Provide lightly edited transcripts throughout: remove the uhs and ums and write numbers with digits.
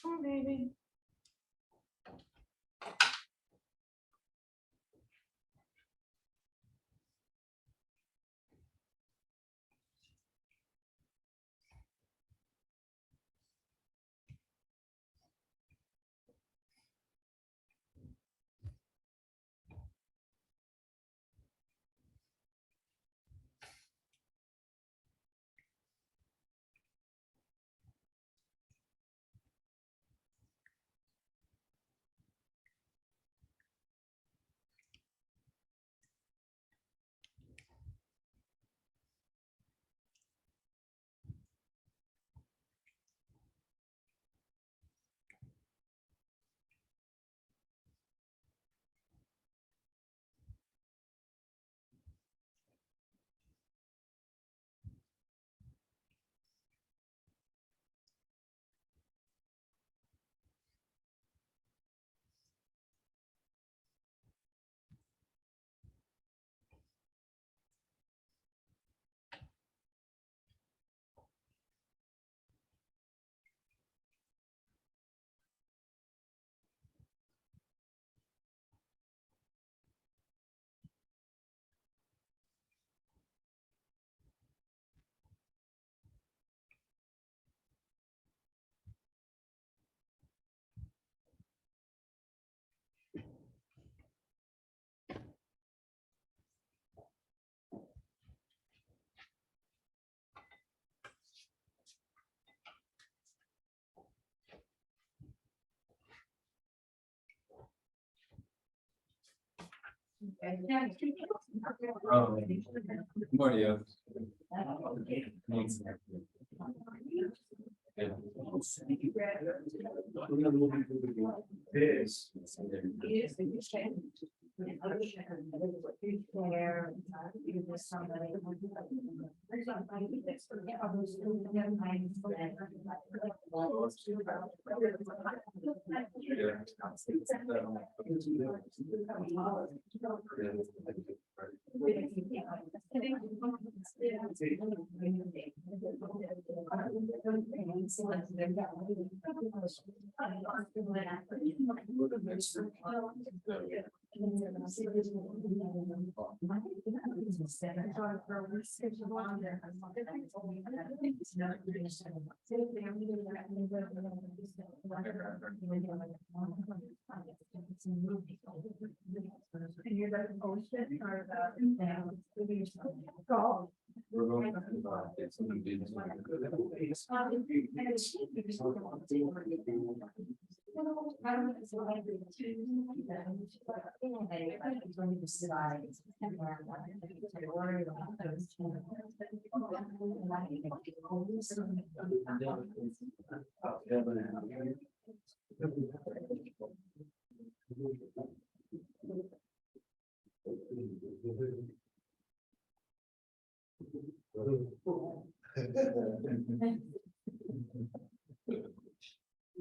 Poor baby. Morning.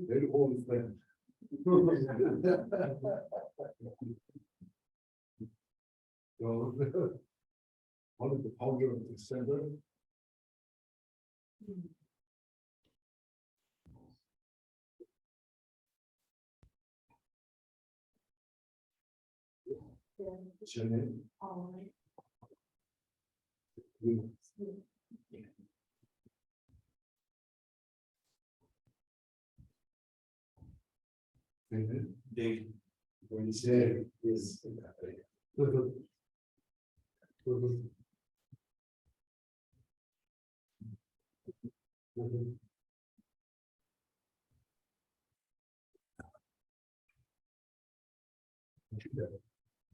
Very old friend. One of the founder of the center. Jenny. Dave. When you say is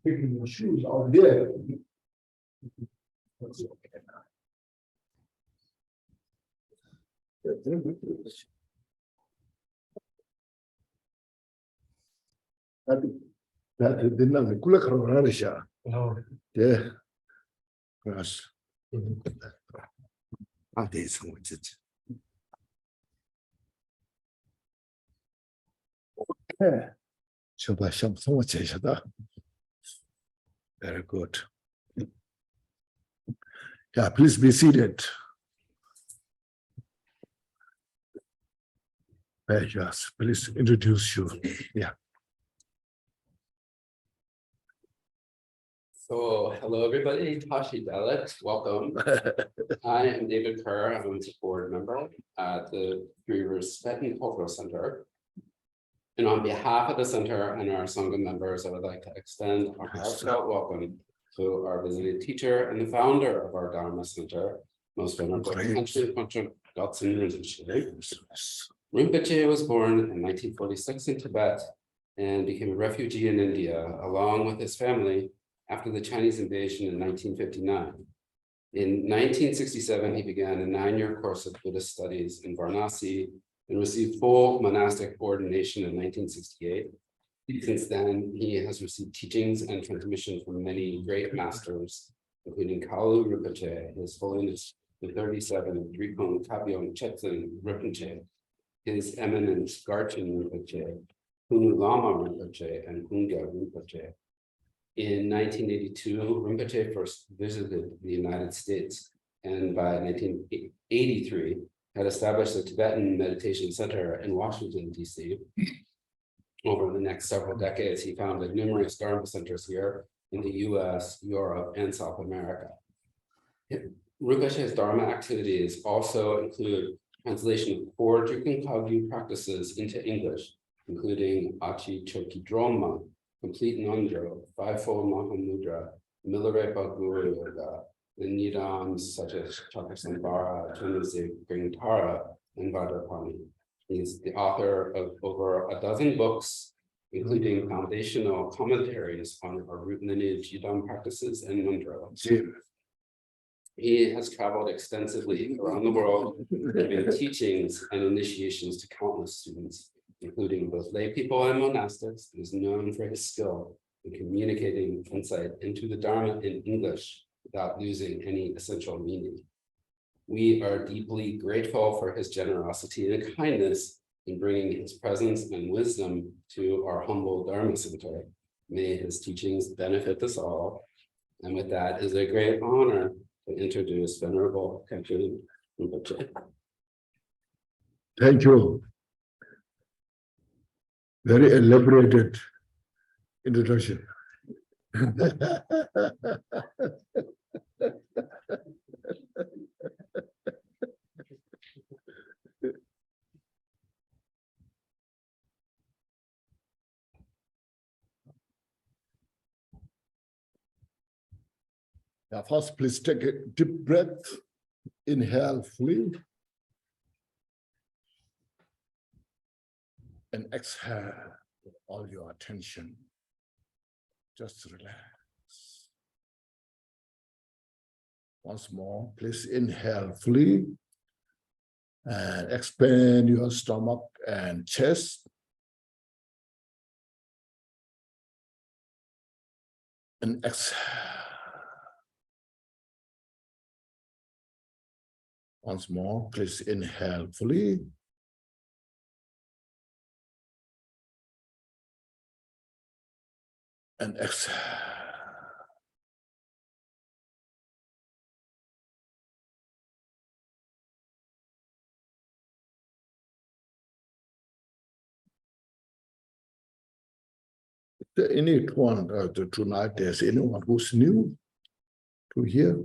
picking your shoes out there. That's okay. That didn't have a cool coronarisha. Oh, yeah. Gosh. I did so much. Yeah. So much. Very good. Yeah, please be seated. Yes, please introduce you. Yeah. So, hello everybody, Tashi Dalit, welcome. I am David Kerr, I'm a board member at the Three Rivers Tibetan Cultural Center. And on behalf of the center and our Sangha members, I would like to extend a heartfelt welcome to our visiting teacher and the founder of our Dharma Center, Most Venerable Khenchen Konchog Gyaltshen Rinpoche. Rinpoche was born in 1946 in Tibet and became a refugee in India, along with his family, after the Chinese invasion in 1959. In 1967, he began a 9-year course of Buddhist studies in Varanasi and received full monastic ordination in 1968. Since then, he has received teachings and transmission from many great masters, including Kalu Rinpoche, His Holiness the 37th Drikung Tabyong Chetsen Rinpoche, His Eminence Gyaltshen Rinpoche, Kunu Lama Rinpoche, and Kunga Rinpoche. In 1982, Rinpoche first visited the United States, and by 1983, had established a Tibetan meditation center in Washington, D.C. Over the next several decades, he founded numerous Dharma centers here in the U.S., Europe, and South America. Rinpoche's Dharma activities also include translation of 4 Drikung Kagyu practices into English, including Achi Choki Droma, Complete Nondro, Fivefold Mahamudra, Milarepa Guru Yoga, the Nidams such as Chakasambhara, Chunazig, Gringtara, and Vajrasattva. He's the author of over a dozen books, including foundational commentaries on our root lineage, Yidam practices, and Mundro. He has traveled extensively around the world, giving teachings and initiations to countless students, including both lay people and monastics. He is known for his skill in communicating insight into the Dharma in English without losing any essential meaning. We are deeply grateful for his generosity and kindness in bringing his presence and wisdom to our humble Dharma Center. May his teachings benefit us all. And with that, it is a great honor to introduce Venerable Khenchen Rinpoche. Thank you. Very elaborated introduction. Now, first, please take a deep breath. Inhale fully. And exhale with all your attention. Just relax. Once more, please inhale fully. And expand your stomach and chest. And exhale. Once more, please inhale fully. And exhale. Anyone tonight, there's anyone who's new to hear?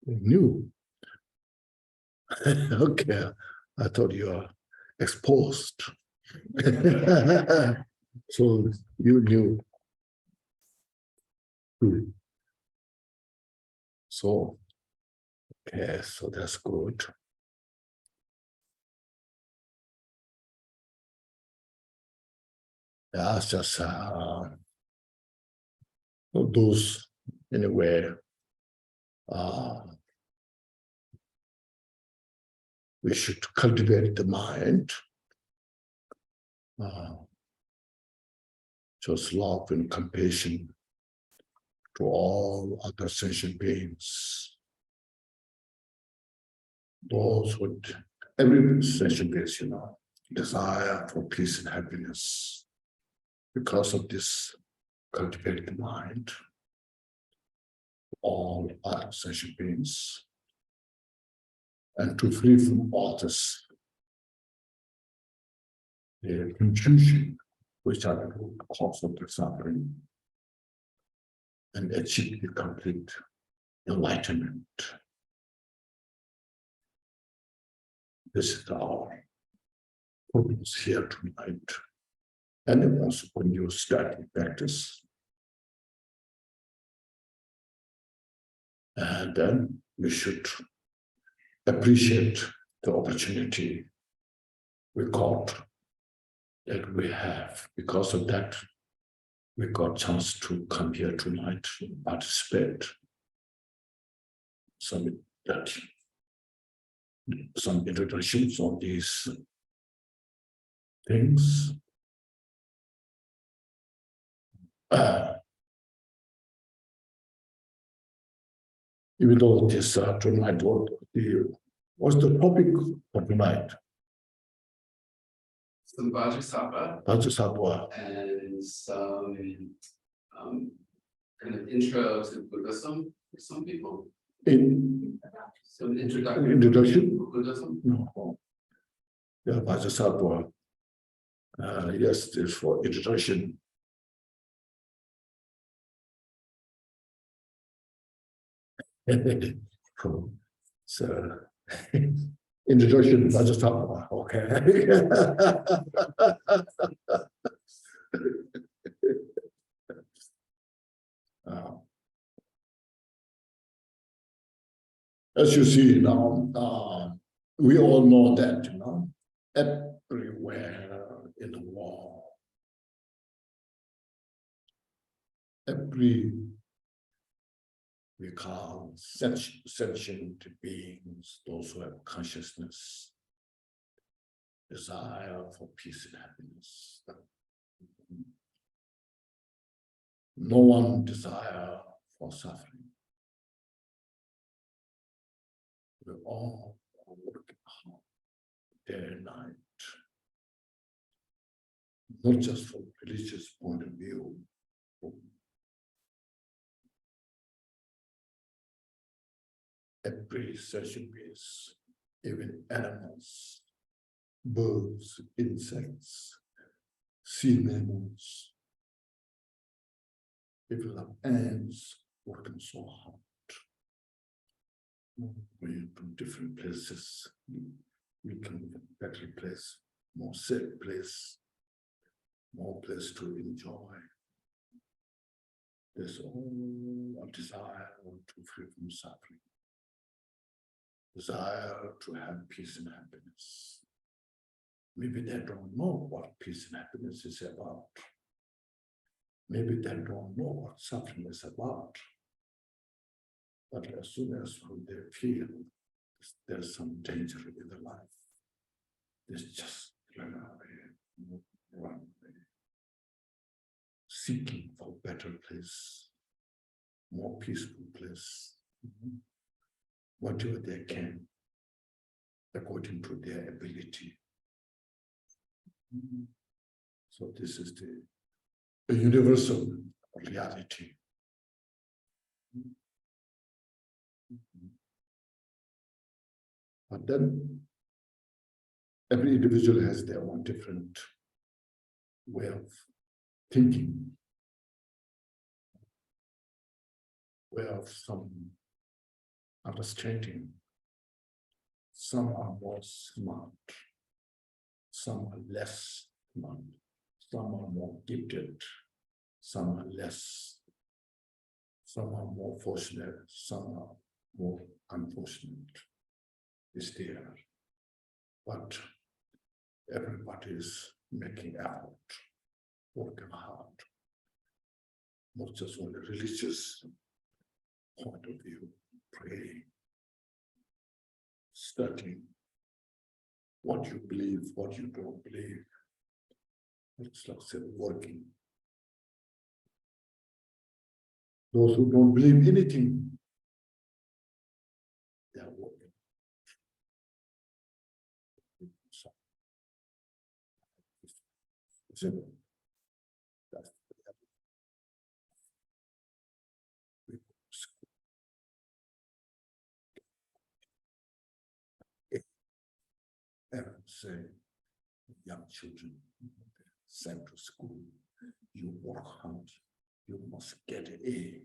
New. Okay, I thought you are exposed. So you knew. So, okay, so that's good. Yeah, it's just those anyway. We should cultivate the mind. Just love and compassion to all other sentient beings. Those with every sentient being, desire for peace and happiness. Because of this cultivated mind, all other sentient beings. and to free from all this, the confusion, which are the root cause of the suffering, and achieve the complete enlightenment. This is our focus here tonight. And also when you start to practice, and then we should appreciate the opportunity we got that we have. Because of that, we got a chance to come here tonight and participate. Some introductions on these things. Even though this tonight was the topic for tonight. Some Vajrasattva Vajrasattva. and some kind of intro to Buddhism for some people. Some Introduction? to Buddhism. No. Yeah, Vajrasattva. Yes, this for introduction. Cool. So, introduction Vajrasattva. Okay. As you see now, we all know that, everywhere in the world, we call sentient beings, those who have consciousness, desire for peace and happiness. No one desire for suffering. We all are working hard day and night, not just from religious point of view. Every sentient beings, even animals, birds, insects, sea mammals, people have ants working so hard. We from different places, we can get a better place, more safe place, more place to enjoy. There's all a desire to free from suffering. Desire to have peace and happiness. Maybe they don't know what peace and happiness is about. Maybe they don't know what suffering is about. But as soon as they feel there's some danger in their life, they just run away, seeking for a better place, more peaceful place. Whatever they can, according to their ability. So this is the universal reality. But then every individual has their own different way of thinking, way of some understanding. Some are more smart, some are less smart, some are more gifted, some are less, some are more fortunate, some are more unfortunate. Is there, but everybody is making effort, working hard, not just on the religious point of view, praying, studying what you believe, what you don't believe. It's like say working. Those who don't believe anything, they are working. Simple. ever say, young children sent to school, you work hard, you must get an A.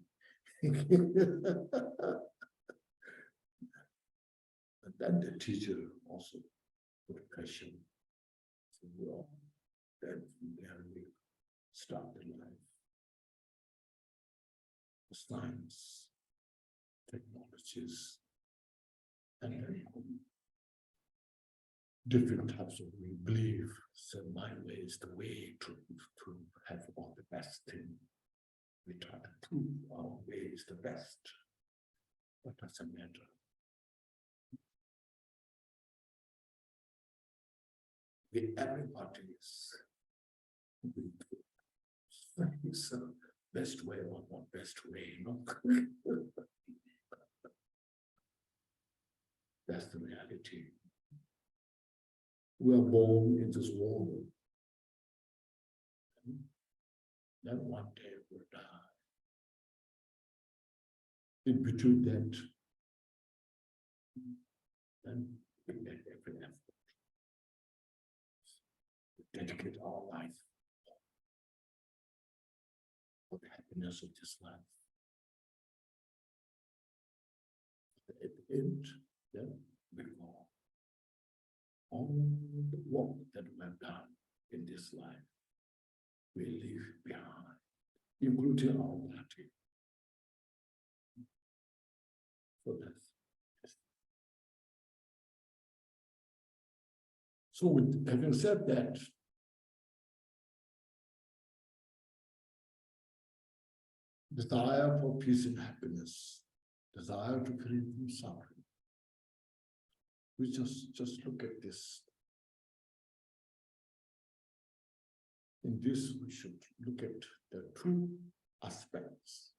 And then the teacher also put pressure. So, well, then from there we start the life. Science, technologies, and then different types of we believe. So my way is the way to have all the best thing. We try to prove our way is the best. What doesn't matter? Everybody is the best way or not best way, no? That's the reality. We are born in this world. Then one day we'll die. In between that, then we make every effort. We dedicate our life for the happiness of this life. At the end, then we go. All the work that we have done in this life, we leave behind, including our body. So that's. So with having said that, desire for peace and happiness, desire to free from suffering. We just look at this. In this, we should look at the two aspects.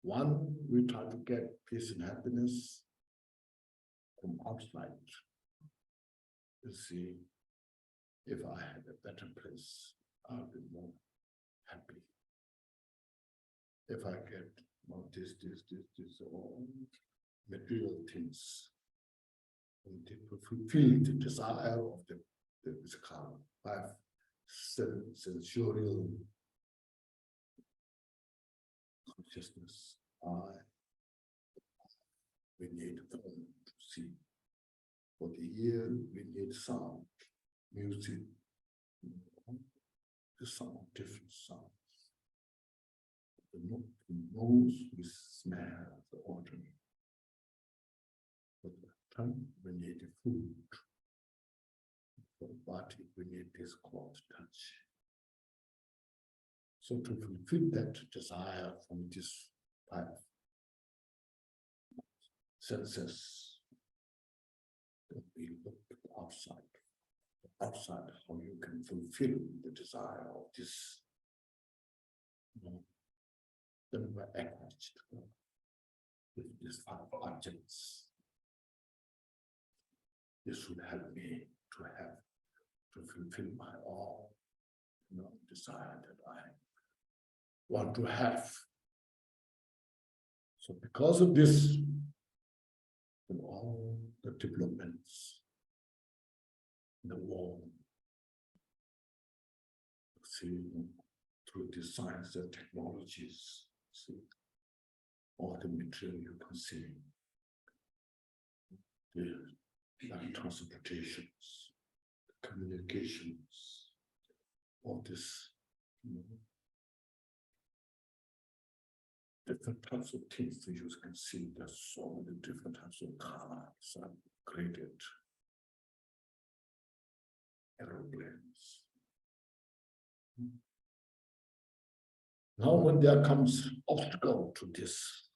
One, we try to get peace and happiness from outside. You see, if I had a better place, I'll be more happy. If I get more this, all material things, and to fulfill the desire of the physical life, sensorial consciousness, we need form to see. For the ear, we need sound, music, the sound, different sounds. The nose, we smell the ordinary. For the tongue, we need the food. For the body, we need this close touch. So to fulfill that desire from this type of senses, we look outside. Outside, how you can fulfill the desire of this. Then we're attached with these five objects. This would help me to fulfill my all, desire that I want to have. So because of this, in all the developments in the world, see, through the science and technologies, see, all the material you can see, the transportations, the communications, all this, different types of things that you can see. There's so many different types of cars are created, aeroplanes. Now, when there comes obstacle to this,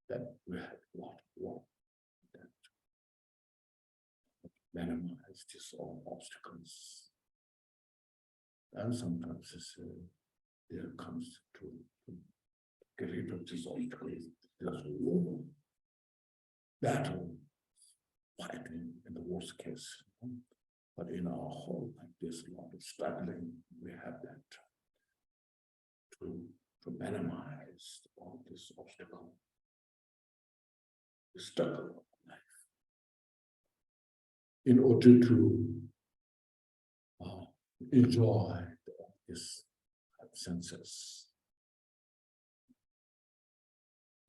then we have a lot of work that minimize these all obstacles. And sometimes there comes to get rid of these obstacles. There's war, battle, fighting in the worst case. But in our whole, like this, a lot of struggling, we have that. To minimize all this obstacle, the struggle of life. in order to enjoy these senses.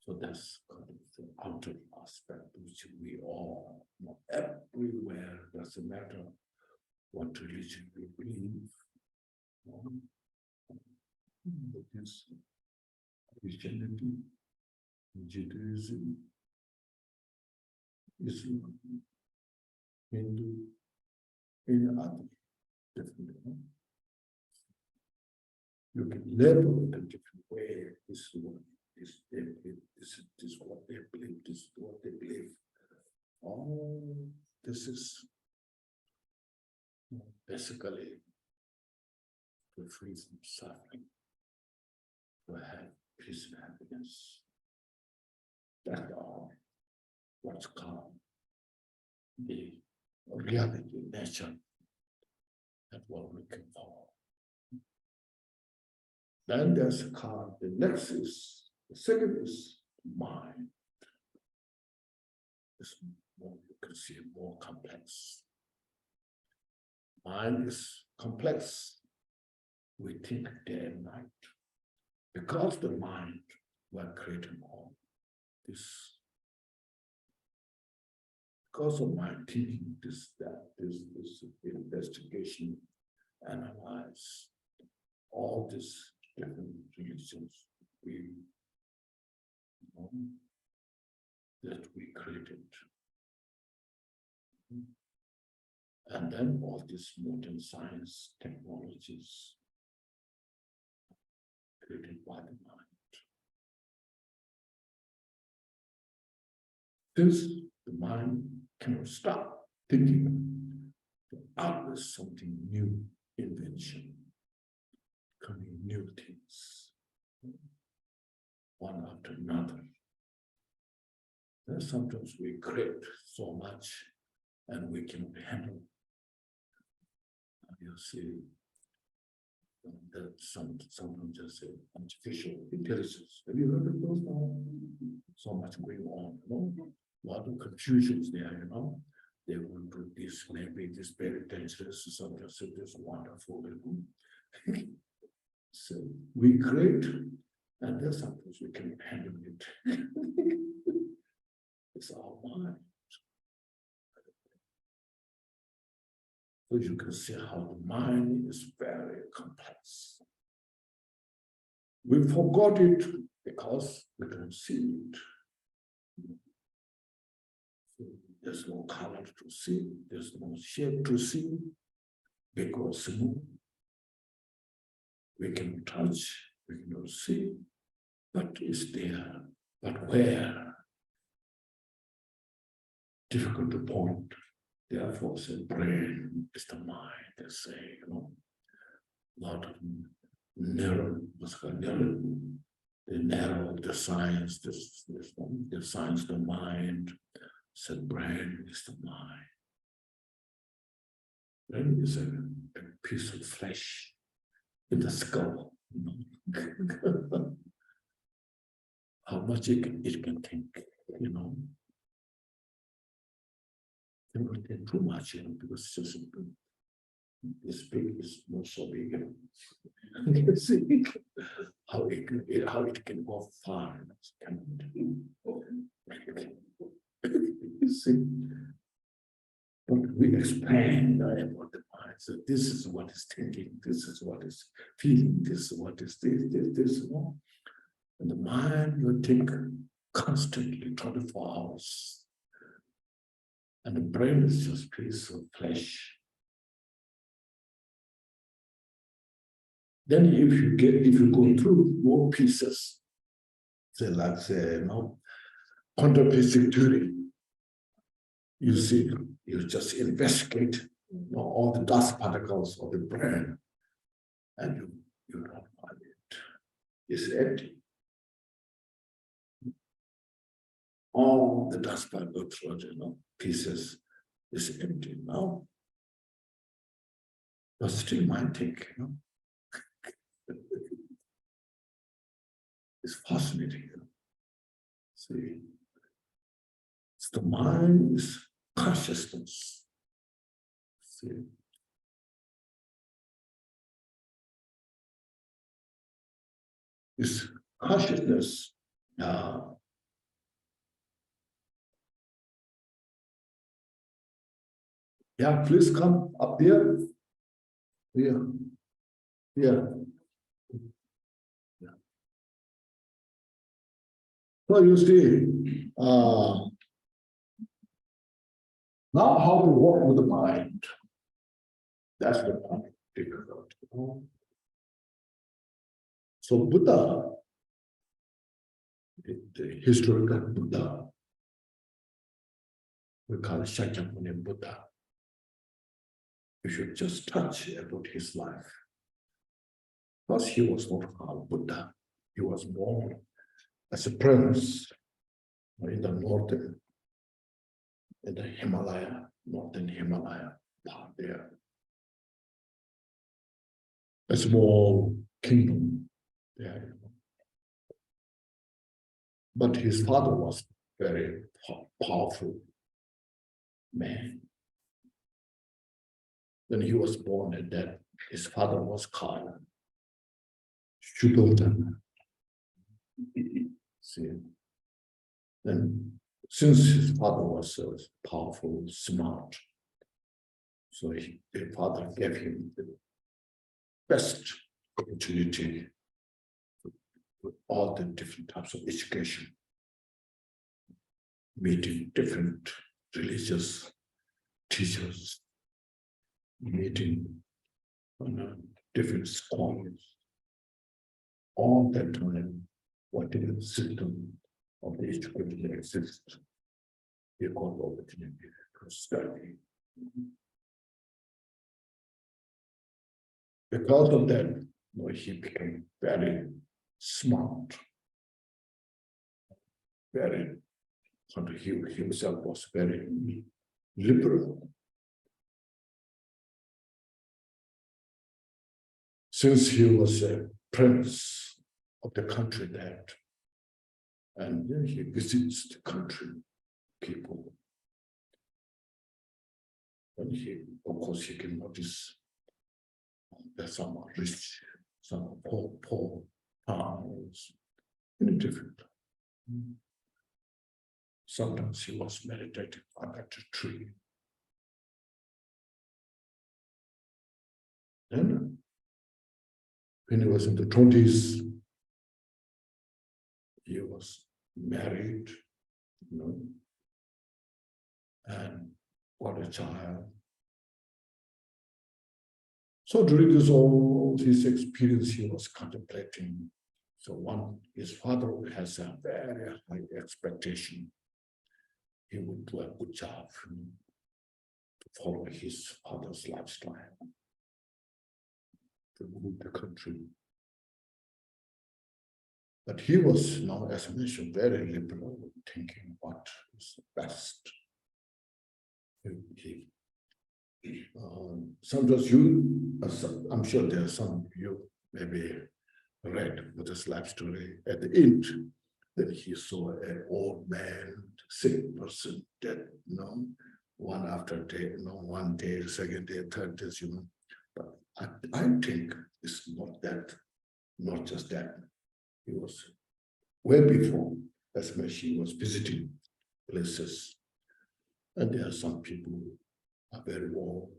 So that's kind of the outer aspect which we all know everywhere, doesn't matter what religion we believe. Buddhism, Christianity, Judaism, Islam, Hindu, in other different. You can label it a different way. This is what they believe. This is what they believe. This is what they believe. Oh, this is basically to free from suffering, to have peace and happiness. That's all what's called the reality, nature. That's what we're looking for. Then there's called the next is, the second is mind. It's more, you can see more complex. Mind is complex. We think day and night. Because the mind will create all this. Because of my thinking, this, that, this investigation, analyze all these different religions that we created. And then all these modern science technologies created by the mind. Since the mind cannot stop thinking, always something new, invention, coming new things, one after another. Then sometimes we create so much and we cannot handle. You see, that sometimes just say artificial intelligence. Have you heard of those now? So much going on, A lot of confusions there, They will do this, maybe this very dangerous, sometimes this wonderful. So we create, and then sometimes we can handle it. It's our mind. So you can see how the mind is very complex. We forgot it because we don't see it. So there's no color to see, there's no shape to see, big or small. We can touch, we cannot see, but it's there. But where? Difficult to point. Therefore, the brain is the mind, they say, a lot of narrow, the science, the science, the mind, said brain is the mind. Brain is a piece of flesh in the skull. How much it can think, They don't take too much, because it's just this big is not so big, You can see how it can go far. You see, but we explain about the mind. So this is what is thinking, this is what is feeling, this is what is this. And the mind will think constantly, 24 hours. And the brain is just a piece of flesh. Then if you go through more pieces, say, quantum theory, you see, you just investigate all the dust particles of the brain, and you don't find it. It's empty. All the dust particles, pieces is empty now. But still mind think, It's fascinating. See, it's the mind is consciousness. See. This consciousness, yeah, please come up here. Here. Here. Yeah. So you see, now how to work with the mind. That's the point. Difficult. So Buddha, the historical Buddha, we call it Shakyamuni Buddha. We should just touch about his life. Because he was not called Buddha. He was born as a prince in the northern, in the Himalaya, northern Himalaya part there. A small kingdom there. But his father was very powerful man. When he was born and that his father was called Shuddha. See, then since his father was so powerful, smart, so the father gave him the best opportunity with all the different types of education, meeting different religious teachers, meeting different scholars. All that time, whatever system of the education exists, he got the opportunity to study. Because of that, he became very smart, very, he himself was very liberal. Since he was a prince of the country there, and then he visits the country people, and he, of course, he can notice that some are rich, some are poor, in a different. Sometimes he was meditating under a tree. Then, when he was in the 20s, he was married, and got a child. So during all his experience, he was contemplating. So his father has a very high expectation. He would do a good job to follow his father's lifestyle, to move the country. But he was now, as I mentioned, very liberal, thinking what is the best. Sometimes I'm sure there are some you maybe read Buddha's life story. At the end, that he saw an old man, sick person, dead, one after day, one day, second day, third day, But I think it's not that, not just that. He was way before, as when she was visiting places. And there are some people who are very old,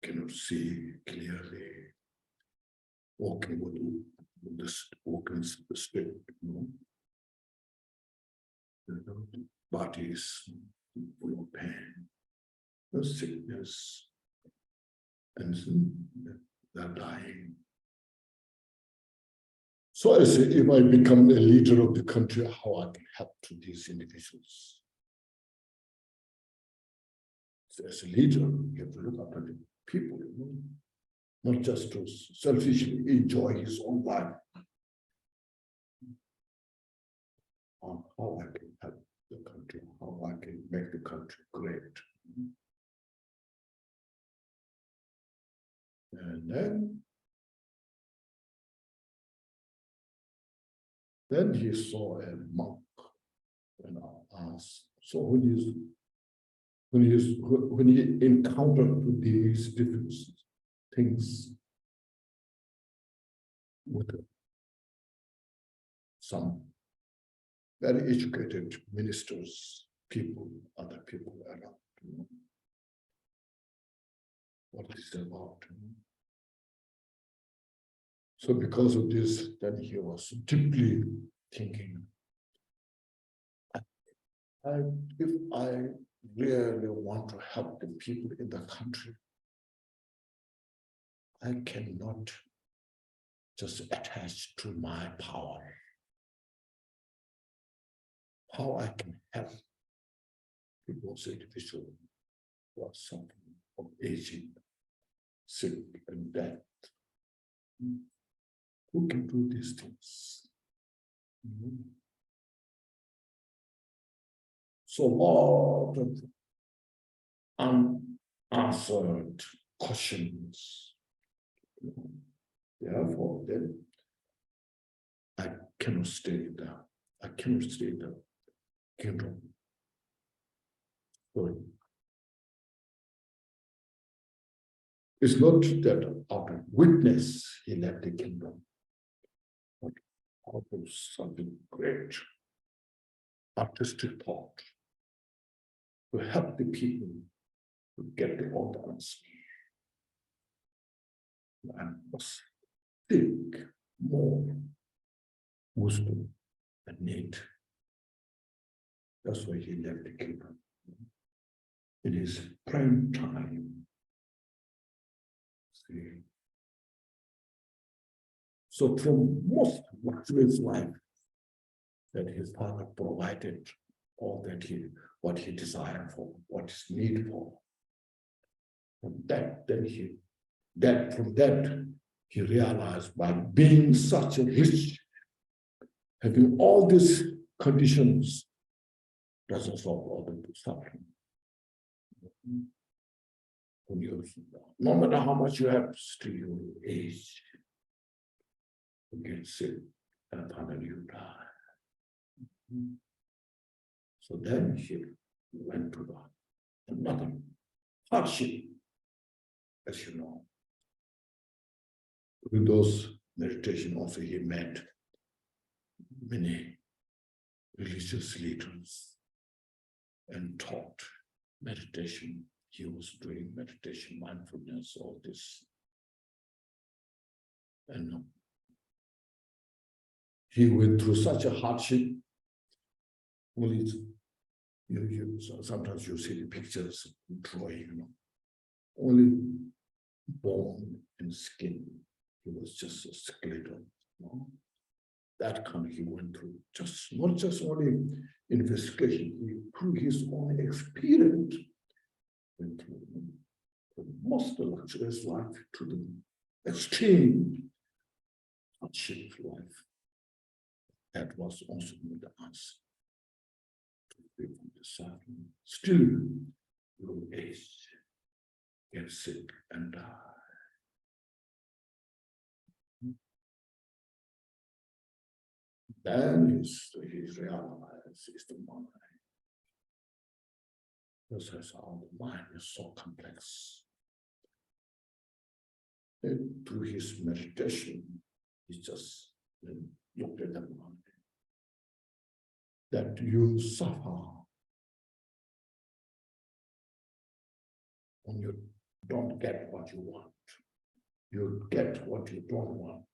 cannot see clearly, walking walking the street, bodies full of pain, no sickness, and they're dying. So I say, if I become a leader of the country, how I can help to these individuals? So as a leader, you have to look after the people, not just to selfishly enjoy his own life. On how I can help the country, how I can make the country great. And then he saw a monk and asked, so when when he encountered these different things with some very educated ministers, people, other people around, what is it about? So because of this, then he was deeply thinking, if I really want to help the people in the country, I cannot just attach to my power. How I can help people's individual who are suffering from aging, sick, and death. Who can do these things? So a lot of unanswered questions. Therefore, then I cannot stay in the kingdom. So it's not that out of weakness he left the kingdom, but out of something great, artistic thought, to help the people to get the organs and seek more wisdom and need. That's why he left the kingdom in his prime time. See? So from most luxurious life that his father provided, all that what he desired for, what is needed for. From that, he realized by being such a rich, having all these conditions, doesn't solve all the suffering. No matter how much you have, still you will age, you get sick, and finally you die. So then he went to another hardship, as you know. With those meditation also he met many religious leaders and taught meditation. He was doing meditation, mindfulness, all this. And he went through such a hardship. Only sometimes you see the pictures, drawing, only bone and skin. He was just a skeleton. That kind he went through, not just only investigation, through his own experience, went through the most luxurious life to the extreme hardship life. That was also the answer to free from the suffering. Still, you will age, get sick, and die. Then he realized it's the mind. This is how the mind is so complex. And through his meditation, he just looked at the mind. That you suffer when you don't get what you want. You get what you don't want.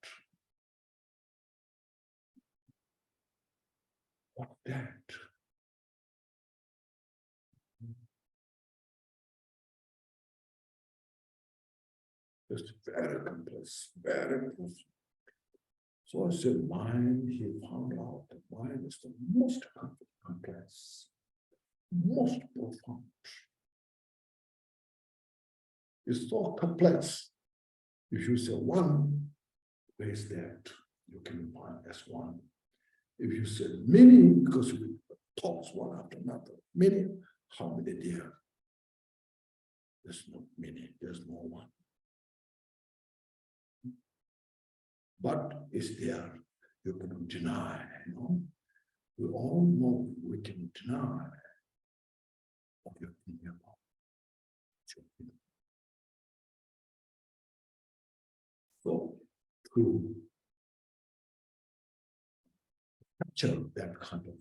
What that? It's very complex, very complex. So I said, mind, he found out that mind is the most complex, most profound. It's so complex. If you say one, where is that? You can find as one. If you say many, because we talk one after another, many, how many there? There's no many, there's no one. But it's there, you can deny, We all know we can deny what you're thinking about. to capture that kind of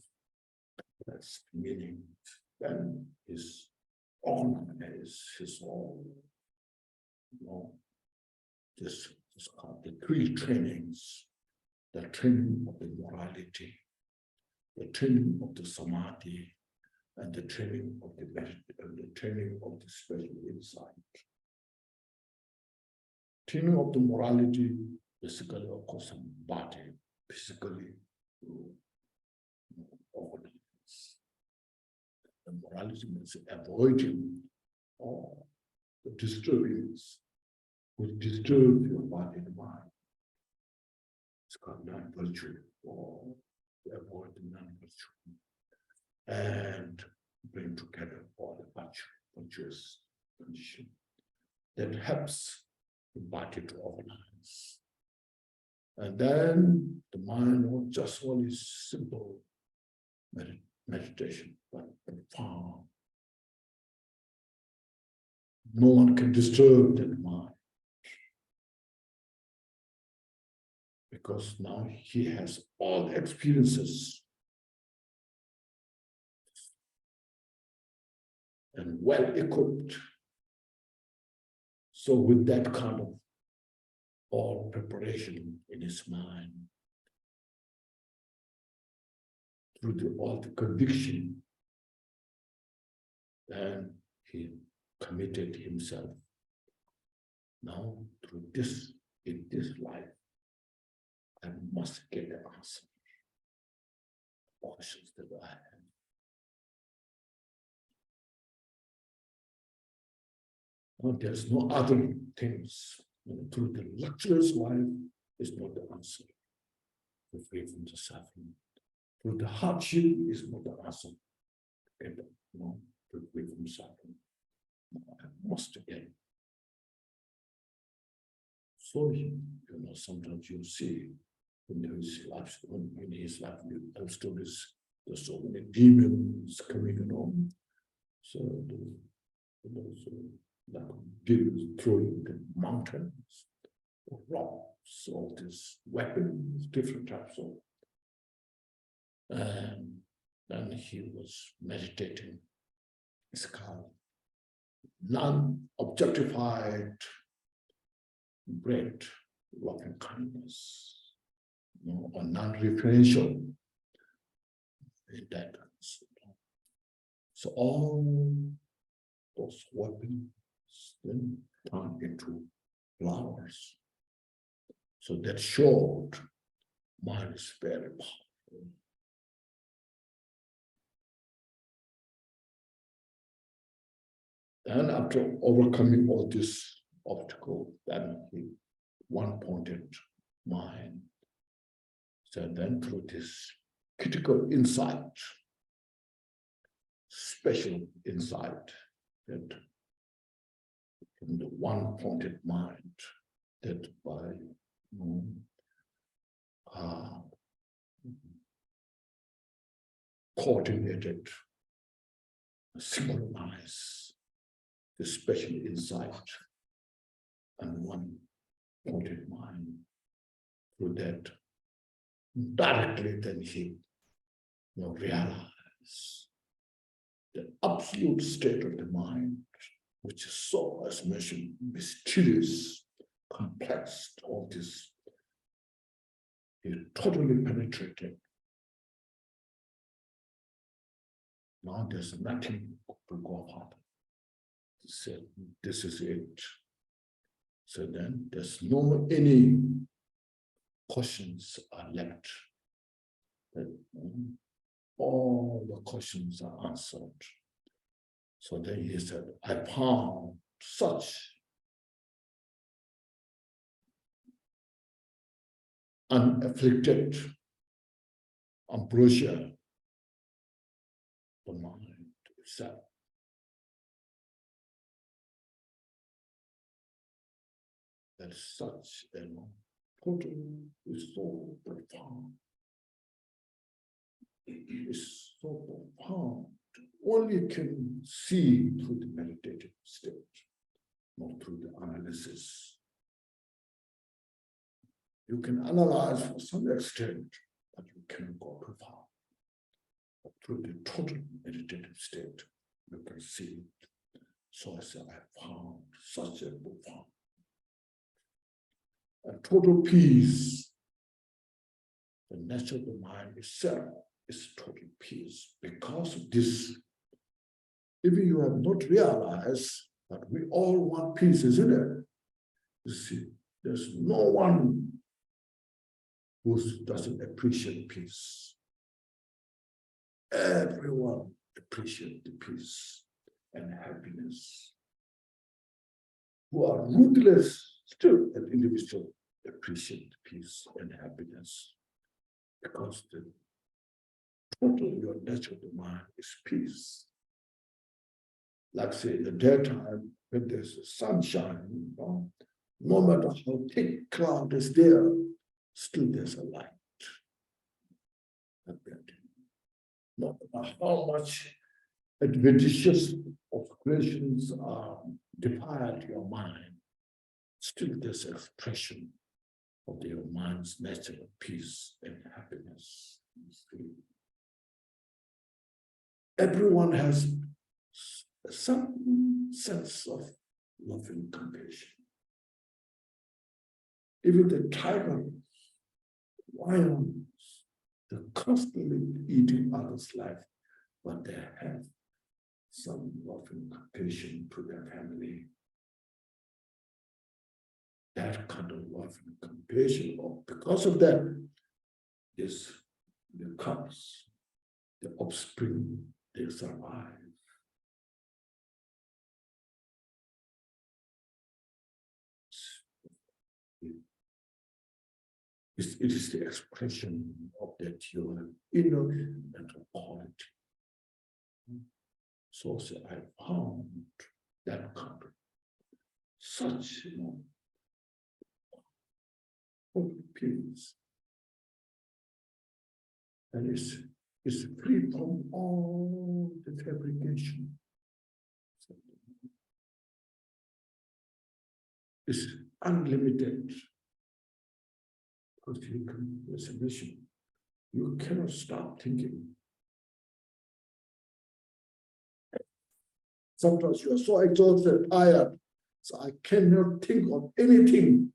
that's meaning, then is organize his own, this is called the three trainings: the training of the morality, the training of the samadhi, and the training of the training of the special insight. Training of the morality, basically, of course, body, physically organize. The morality means avoiding all the disturbance which disturb your body and mind. It's called non-virtue, or to avoid the non-virtue, and bring together all the virtuous condition that helps the body to organize. And then the mind not just only simple meditation, but profound. No one can disturb that mind, because now he has all the experiences and well equipped. So with that kind of all preparation in his mind, through all the conviction, then he committed himself. Now through this, in this life, I must get the answer. Questions that I have. Well, there's no other things. Through the luxurious life is not the answer. To free from the suffering. Through the hardship is not the answer. To free from suffering. I must get. So sometimes you see in his life, you tell stories, there's so many demons coming along. So like demons throwing the mountains, rocks, all these weapons, different types of. And then he was meditating. It's called non-objectified bread, loving kindness, or non-referential in that. So all those weapons then turn into flowers. So that showed mind is very powerful. And after overcoming all this obstacle, then he one-pointed mind. So then through this critical insight, special insight, that from the one-pointed mind, that by coordinated, synchronize the special insight and one-pointed mind, through that directly then he realize the absolute state of the mind, which is so, as mentioned, mysterious, complex, all this, he totally penetrated. Now there's nothing to go apart. He said, this is it. So then there's no any questions are left. That all the questions are answered. So then he said, I found such unafflicted ambrosia, the mind itself. That such total is so profound. It is so profound. Only can see through the meditative state, not through the analysis. You can analyze for some extent, but you cannot go too far. But through the total meditative state, you can see it. So I said, I found such a profound and total peace. The nature of the mind itself is total peace. Because of this, if you have not realized that we all want peace, isn't it? You see, there's no one who doesn't appreciate peace. Everyone appreciates the peace and happiness. Who are ruthless, still an individual appreciate peace and happiness. Because the total your nature of the mind is peace. Like say in the daytime, when there's sunshine, no matter how thick cloud is there, still there's a light. No matter how much adventitious occupations are defiled your mind, still there's expression of your mind's nature of peace and happiness. Everyone has some sense of loving compassion. Even the tiger, lions, they're constantly eating others' life, but they have some loving compassion to their family. That kind of love and compassion, or because of that, is the cubs, the offspring, they survive. It is the expression of that your inner mental quality. So I found that kind of such peace. And it's free from all the fabrication. It's unlimited. Because you can, there's a mission. You cannot stop thinking. Sometimes you are so exhausted, tired, so I cannot think of anything.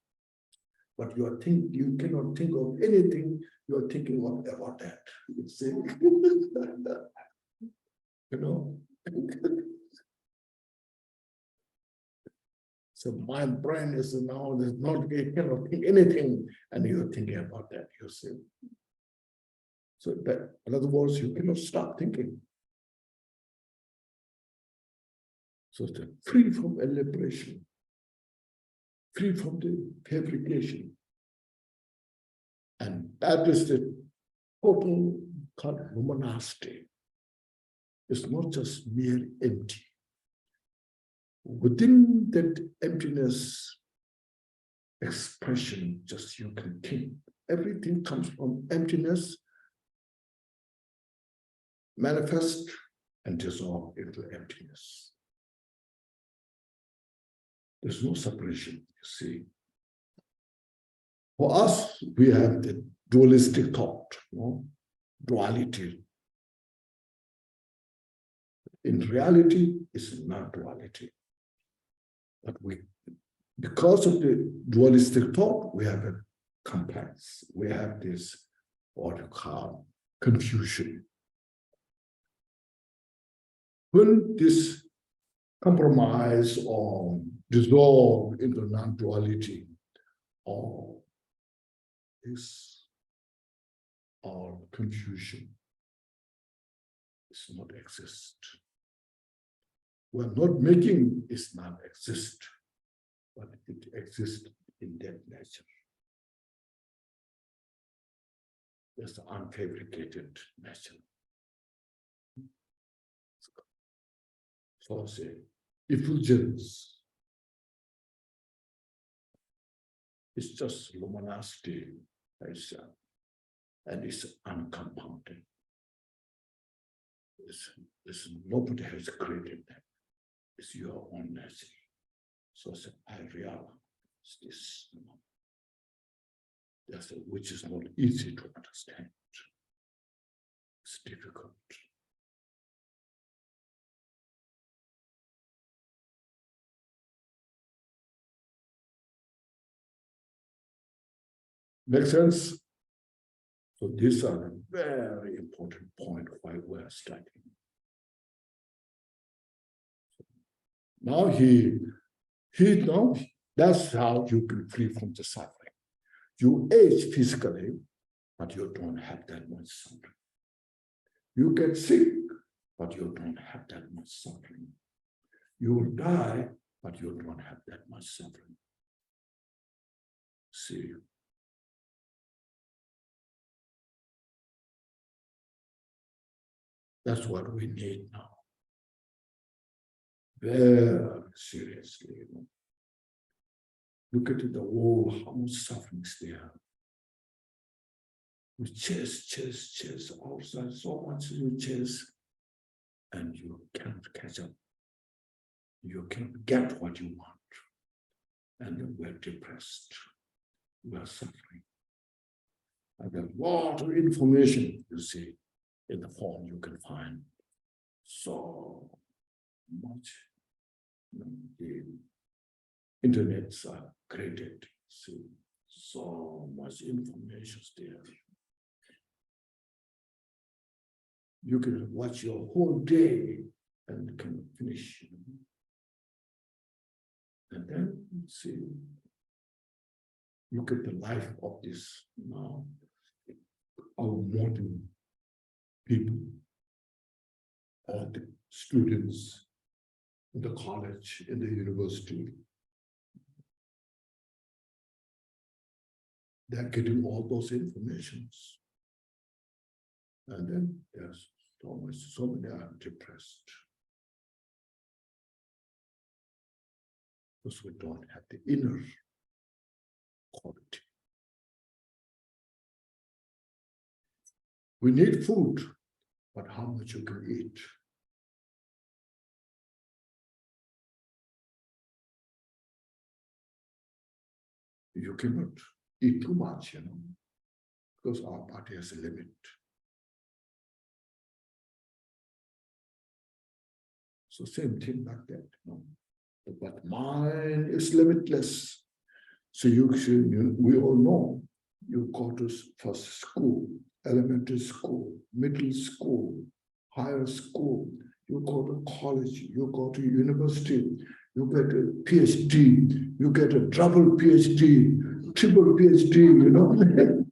But you cannot think of anything, you are thinking of about that. You see? You know? So my brain is now not, you cannot think anything, and you're thinking about that, you see. So that, in other words, you cannot stop thinking. So it's free from elaboration, free from the fabrication. And that is the total kind of luminosity. It's not just mere empty. Within that emptiness expression, just you can think. Everything comes from emptiness, manifest and dissolve into emptiness. There's no separation, you see. For us, we have the dualistic thought, duality. In reality, it's not duality. But because of the dualistic thought, we have a complex. We have this, what you call, confusion. When this compromise or dissolve into non-duality, or this, or confusion, does not exist. We're not making it not exist, but it exists in that nature. It's the unfabricated nature. So say, effulgence is just luminosity itself, and it's uncompounded. Nobody has created that. It's your own nature. So I realize this. which is not easy to understand. It's difficult. Make sense? So these are a very important point why we're studying. Now now that's how you can free from the suffering. You age physically, but you don't have that much suffering. You get sick, but you don't have that much suffering. You will die, but you don't have that much suffering. See. That's what we need now. Very seriously. Look at the world, how much suffering is there. You chase outside, so much you chase, and you can't catch up. You can't get what you want. And we're depressed. We're suffering. And there's a lot of information you see in the form you can find. So much. The internets are created. See, so much information there. You can watch your whole day and can finish. And then see, look at the life of this now, our modern people, all the students in the college, in the university. They're getting all those informations. And then there's so many are depressed. Because we don't have the inner quality. We need food, but how much you can eat? You cannot eat too much, because our body has a limit. So same thing like that, But mind is limitless. So we all know, you go to first school, elementary school, middle school, higher school, you go to college, you go to university, you get a PhD, you get a double PhD, triple PhD,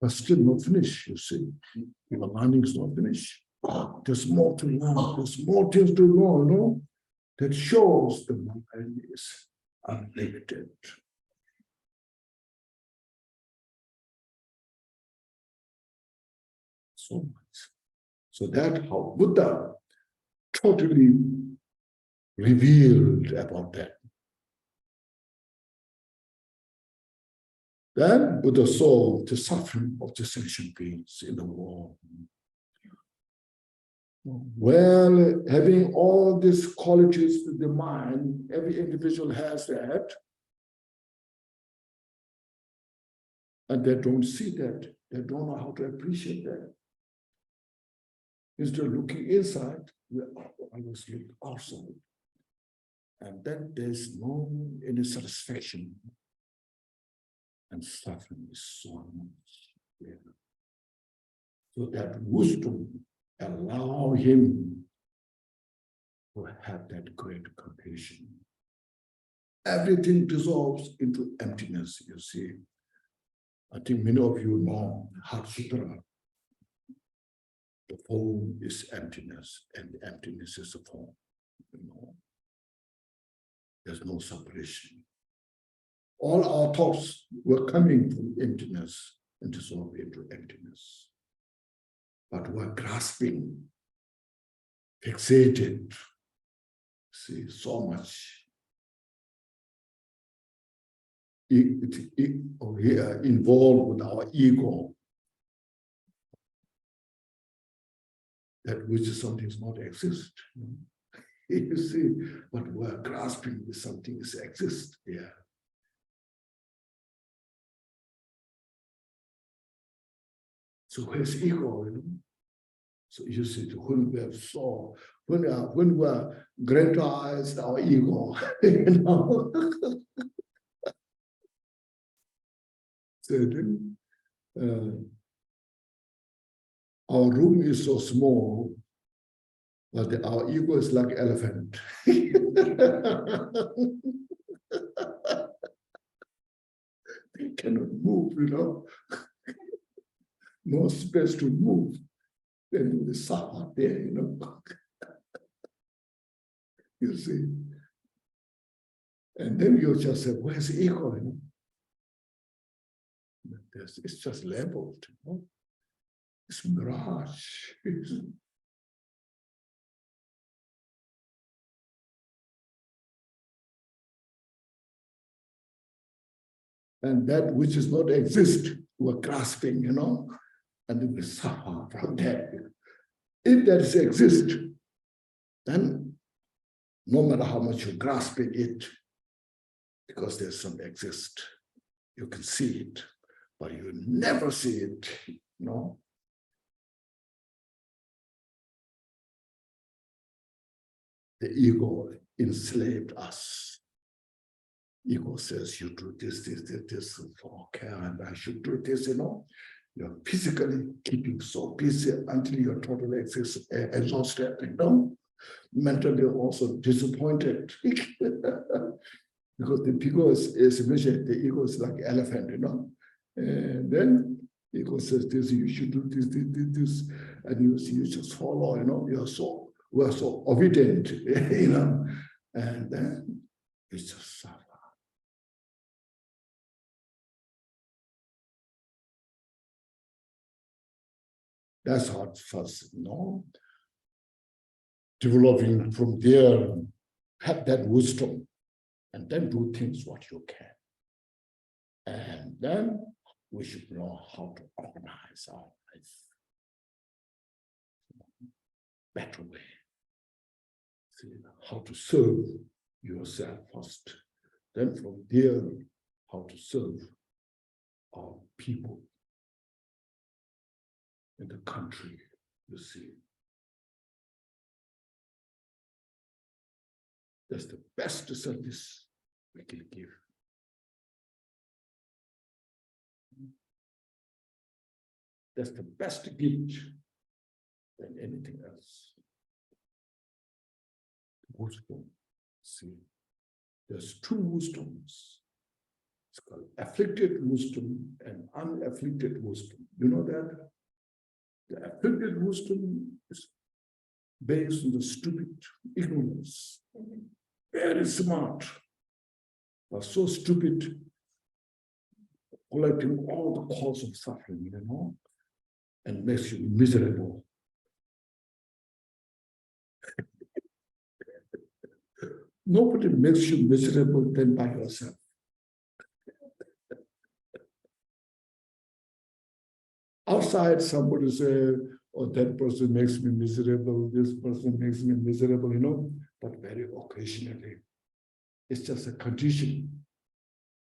but still not finished, you see. Your learning is not finished. There's more to learn, there's more things to know, that shows the mind is unlimited. So much. So that's how Buddha totally revealed about that. Then Buddha saw the suffering of the sentient beings in the world. Well, having all these qualities with the mind, every individual has that, and they don't see that. They don't know how to appreciate that. Instead of looking inside, we always look outside. And then there's no any satisfaction. And suffering is so much. Yeah. So that wisdom allow him to have that great compassion. Everything dissolves into emptiness, you see. I think many of you know Heart Sutra. The form is emptiness, and emptiness is a form. There's no separation. All our thoughts were coming from emptiness and dissolve into emptiness. But we're grasping, fixated, see, so much. Involved with our ego. That which is something does not exist. You see, but we're grasping with something that exists. Yeah. So where's ego? So you see, when we have soul, when we are grandized our ego, So then, our room is so small, but our ego is like elephant. They cannot move, no space to move. Then we suffer there, You see. And then you just say, where's ego? It's just labeled, It's mirage. And that which does not exist, we're grasping, and then we suffer from that. If that exists, then no matter how much you grasp it, because there's some exist, you can see it, but you never see it, The ego enslaved us. Ego says, you do this, okay, and I should do this, You're physically keeping so busy until you're totally exhausted, Mentally also disappointed. Because the ego is mentioned, the ego is like elephant, And then ego says this, you should do this, and you just follow, we're so obedient, and then it's just suffer. That's how it first, developing from there, have that wisdom, and then do things what you can. And then we should know how to organize our life better way. See, how to serve yourself first. Then from there, how to serve our people in the country, you see. That's the best service we can give. That's the best gift than anything else. Wisdom. See, there's two wisdoms. It's called afflicted wisdom and unafflicted wisdom. You know that? The afflicted wisdom is based on the stupid ignorance. Very smart, but so stupid, collecting all the cause of suffering, and makes you miserable. Nobody makes you miserable than by yourself. Outside, somebody say, oh, that person makes me miserable, this person makes me miserable, but very occasionally. It's just a condition.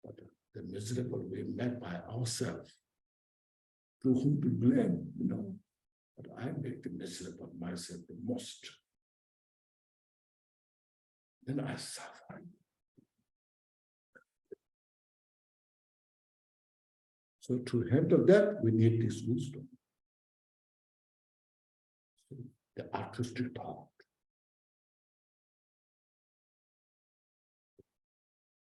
But the miserable we make by ourselves. To whom to blame, But I make the miserable myself the most. Then I suffer. So to handle that, we need this wisdom. The artistic thought.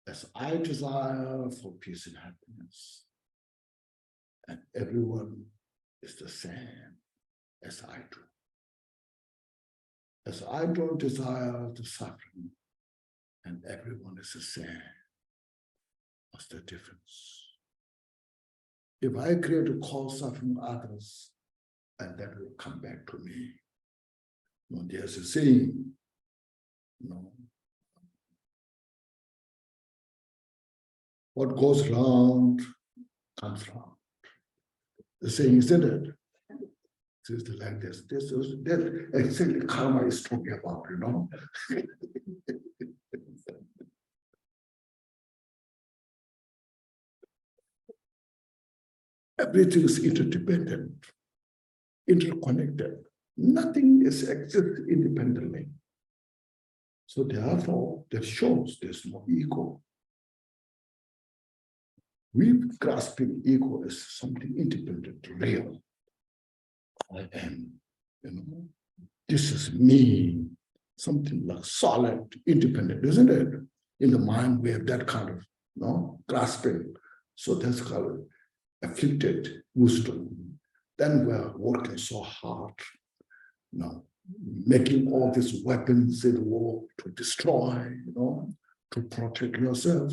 As I desire for peace and happiness, and everyone is the same as I do. As I don't desire the suffering, and everyone is the same. What's the difference? If I create a cause suffering others, and that will come back to me. There's a saying, what goes round comes round. The saying, isn't it? It's like this. That exactly karma is talking about, Everything is interdependent. interconnected. Nothing exists independently. So therefore, that shows there's no ego. We grasping ego as something independent, real. I am, this is me, something like solid, independent, isn't it? In the mind, we have that kind of grasping. So that's called afflicted wisdom. Then we're working so hard, making all these weapons in the war to destroy, to protect yourself.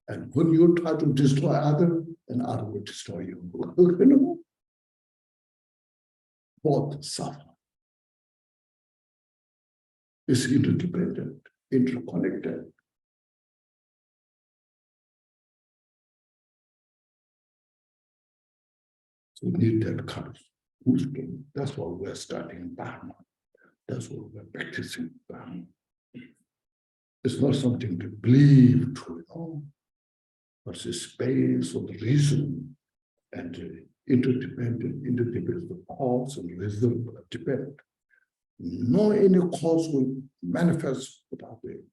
And when you try to destroy others, then others will destroy you. Both suffer. It's interdependent, interconnected. So we need that kind of wisdom. That's what we're studying Dharma. That's what we're practicing Dharma. It's not something to believe to, but it's space of the reason and interdependent the cause and result depend. No any cause will manifest without it.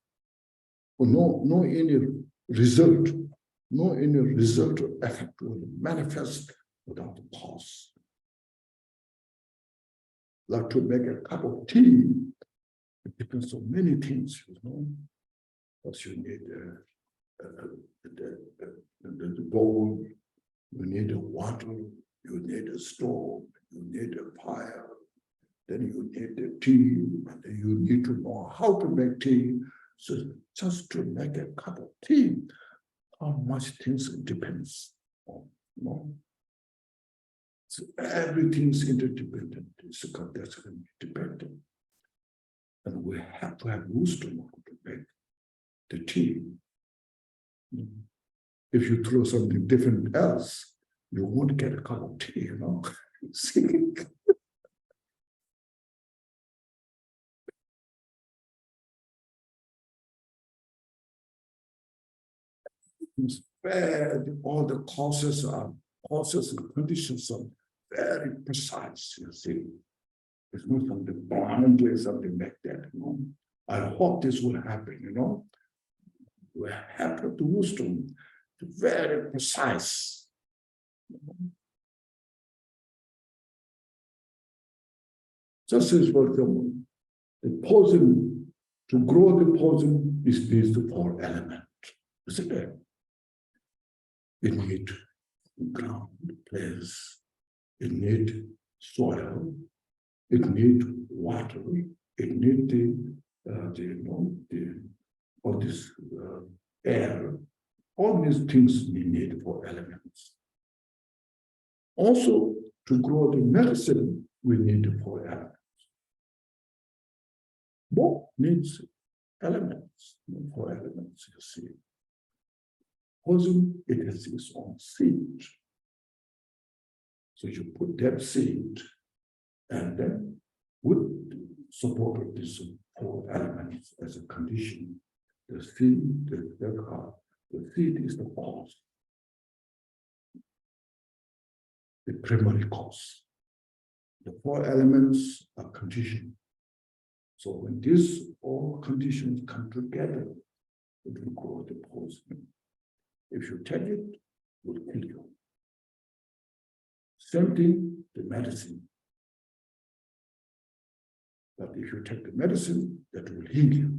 Or no any result or effect will manifest without the cause. Like to make a cup of tea, it depends on many things, Because you need the bowl, you need the water, you need a stove, you need a fire, then you need the tea, and then you need to know how to make tea. So just to make a cup of tea, how much things depends on, So everything's interdependent. It's that's dependent. And we have to have wisdom to make the tea. If you throw something different else, you won't get a cup of tea, See? All the causes and conditions are very precise, you see. It's not something blindly, something like that, I hope this will happen, We have to do wisdom, very precise. Just as for example, the poison, to grow the poison is based on 4 elements, isn't it? It needs ground, place, it needs soil, it needs water, it needs all this air. All these things we need 4 elements. Also, to grow the medicine, we need 4 elements. Both needs elements, 4 elements, you see. Poison, it has its own seed. So you put that seed, and then with support of these 4 elements as a condition, the seed, the seed is the cause, the primary cause. The 4 elements are conditioned. So when these all conditions come together, it will grow the poison. If you take it, it will kill you. Same thing, the medicine. But if you take the medicine, that will heal you.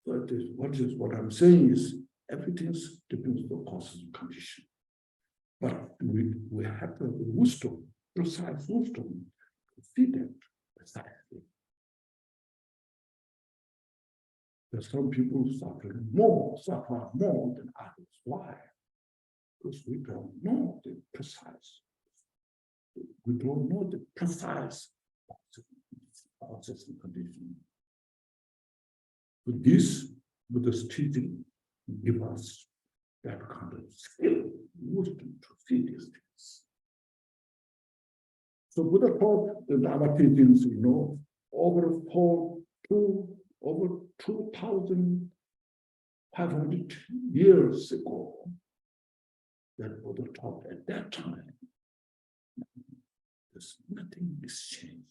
What I'm saying is everything depends on the causes and condition. But we have the wisdom, precise wisdom, to see that precisely. There's some people suffer more than others. Why? Because we don't know the precise. We don't know the precise causes and conditions. With this, Buddha's teaching give us that kind of skill, wisdom to see these things. So Buddha taught the Dharma teachings, over 2,500 years ago. that Buddha taught at that time. There's nothing is changed.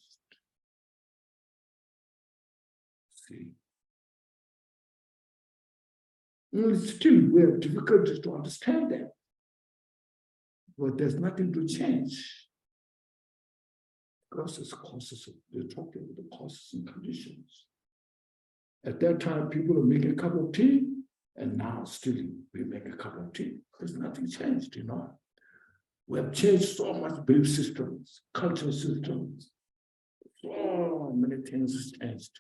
See? Well, still, we have difficulties to understand that. But there's nothing to change. Because it's causes, they're talking about the causes and conditions. At that time, people would make a cup of tea, and now still we make a cup of tea. There's nothing changed, We have changed so much belief systems, cultural systems. So many things have changed.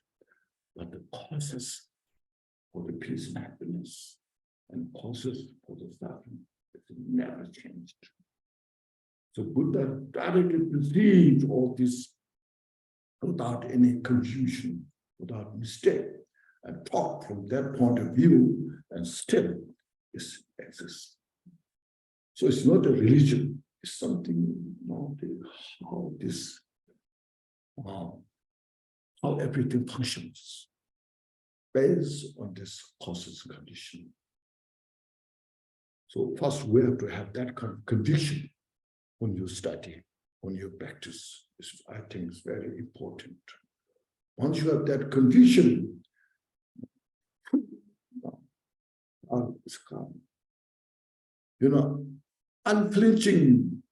But the causes for the peace and happiness and causes for the suffering, it's never changed. So Buddha directly perceived all this without any confusion, without mistake, and taught from that point of view, and still it exists. So it's not a religion, it's something, how everything functions based on this causes and condition. So first we have to have that kind of conviction when you study, when you practice. I think it's very important. Once you have that conviction, it's calm. Unflinching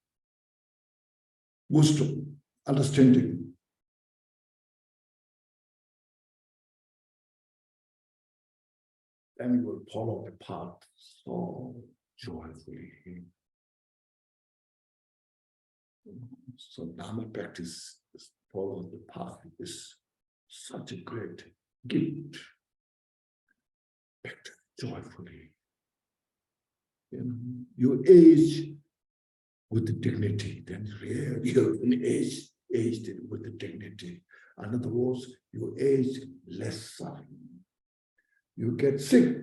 wisdom, understanding. Then you will follow the path so joyfully. So Dharma practice, follow the path, is such a great gift. Practice joyfully. You age with dignity, then you aged with dignity. In other words, you age less suffering. You get sick,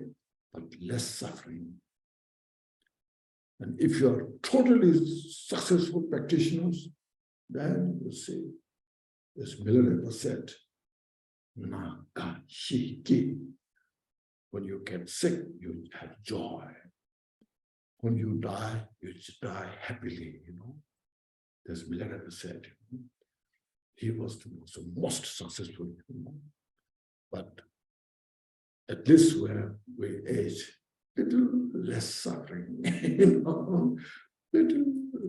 but less suffering. And if you are totally successful practitioners, then you see, as Venerable said, when you get sick, you have joy. When you die, you die happily, As Venerable said, he was the most successful, but at least where we age, little less suffering, little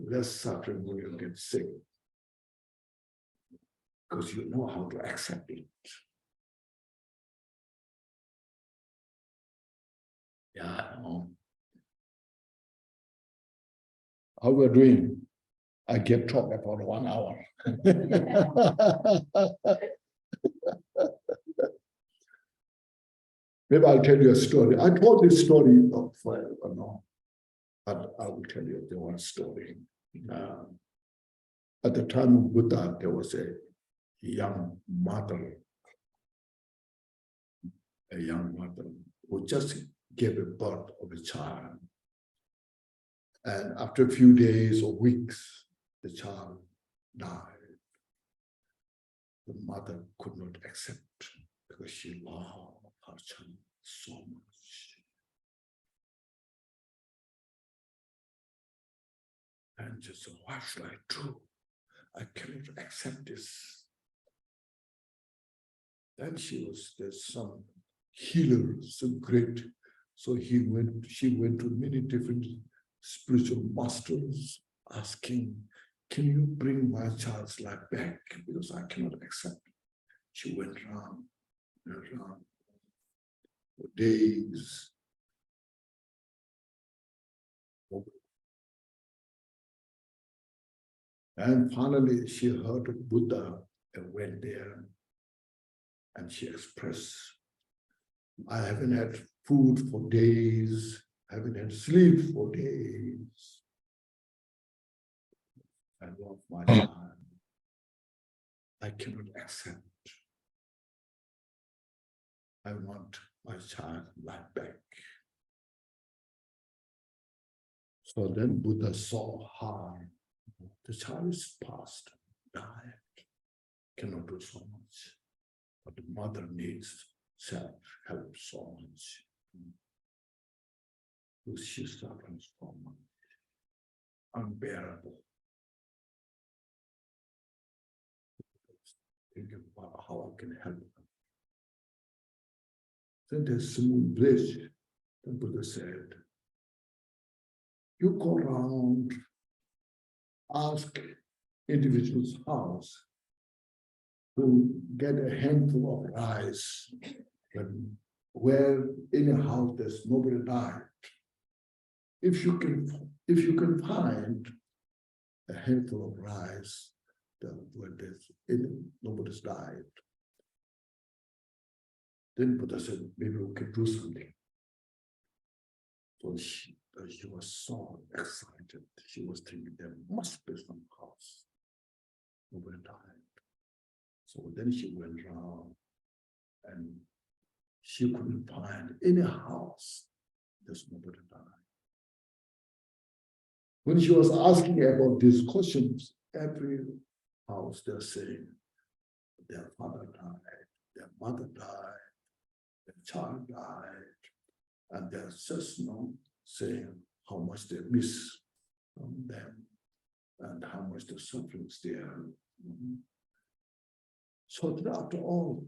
less suffering when you get sick, because you know how to accept it. How we're doing? I get talk about 1 hour. Maybe I'll tell you a story. I told this story but I will tell you the one story. At the time of Buddha, there was a young mother who just gave a birth of a child. And after a few days or weeks, the child died. The mother could not accept because she loved her child so much. And just, what should I do? I cannot accept this. Then there's some healer, so great. So she went to many different spiritual masters asking, can you bring my child's life back? Because I cannot accept it. She went around and around for days. And finally, she heard of Buddha and went there. And she expressed, I haven't had food for days, I haven't had sleep for days. I love my child. I cannot accept. I want my child's life back. So then Buddha saw how the child is past, died, cannot do so much. But the mother needs self-help so much. Because she suffers so much. unbearable. Thinking about how I can help them. Then there's some village, the Buddha said, you go around, ask individuals' house to get a handful of rice, where in a house there's nobody died. If you can find a handful of rice where nobody's died, then Buddha said, maybe we can do something. So she was so excited. She was thinking there must be some house. Nobody died. So then she went around and she couldn't find any house. There's nobody died. When she was asking about these questions, every house they're saying their father died, their mother died, their child died, and they're just saying how much they miss from them and how much the sufferings there. So after all,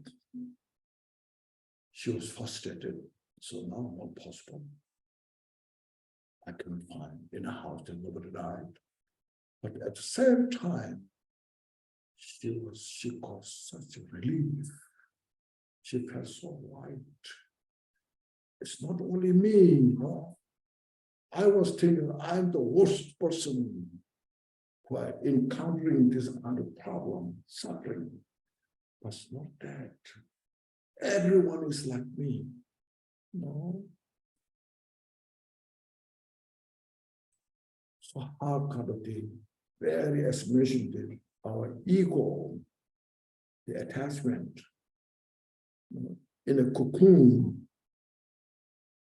she was frustrated. So now not possible. I couldn't find in a house that nobody died. But at the same time, she got such a relief. She felt so light. It's not only me, I was thinking I'm the worst person who are encountering this kind of problem, suffering. But it's not that. Everyone is like me. So how kind of the very estimation that our ego, the attachment, in a cocoon,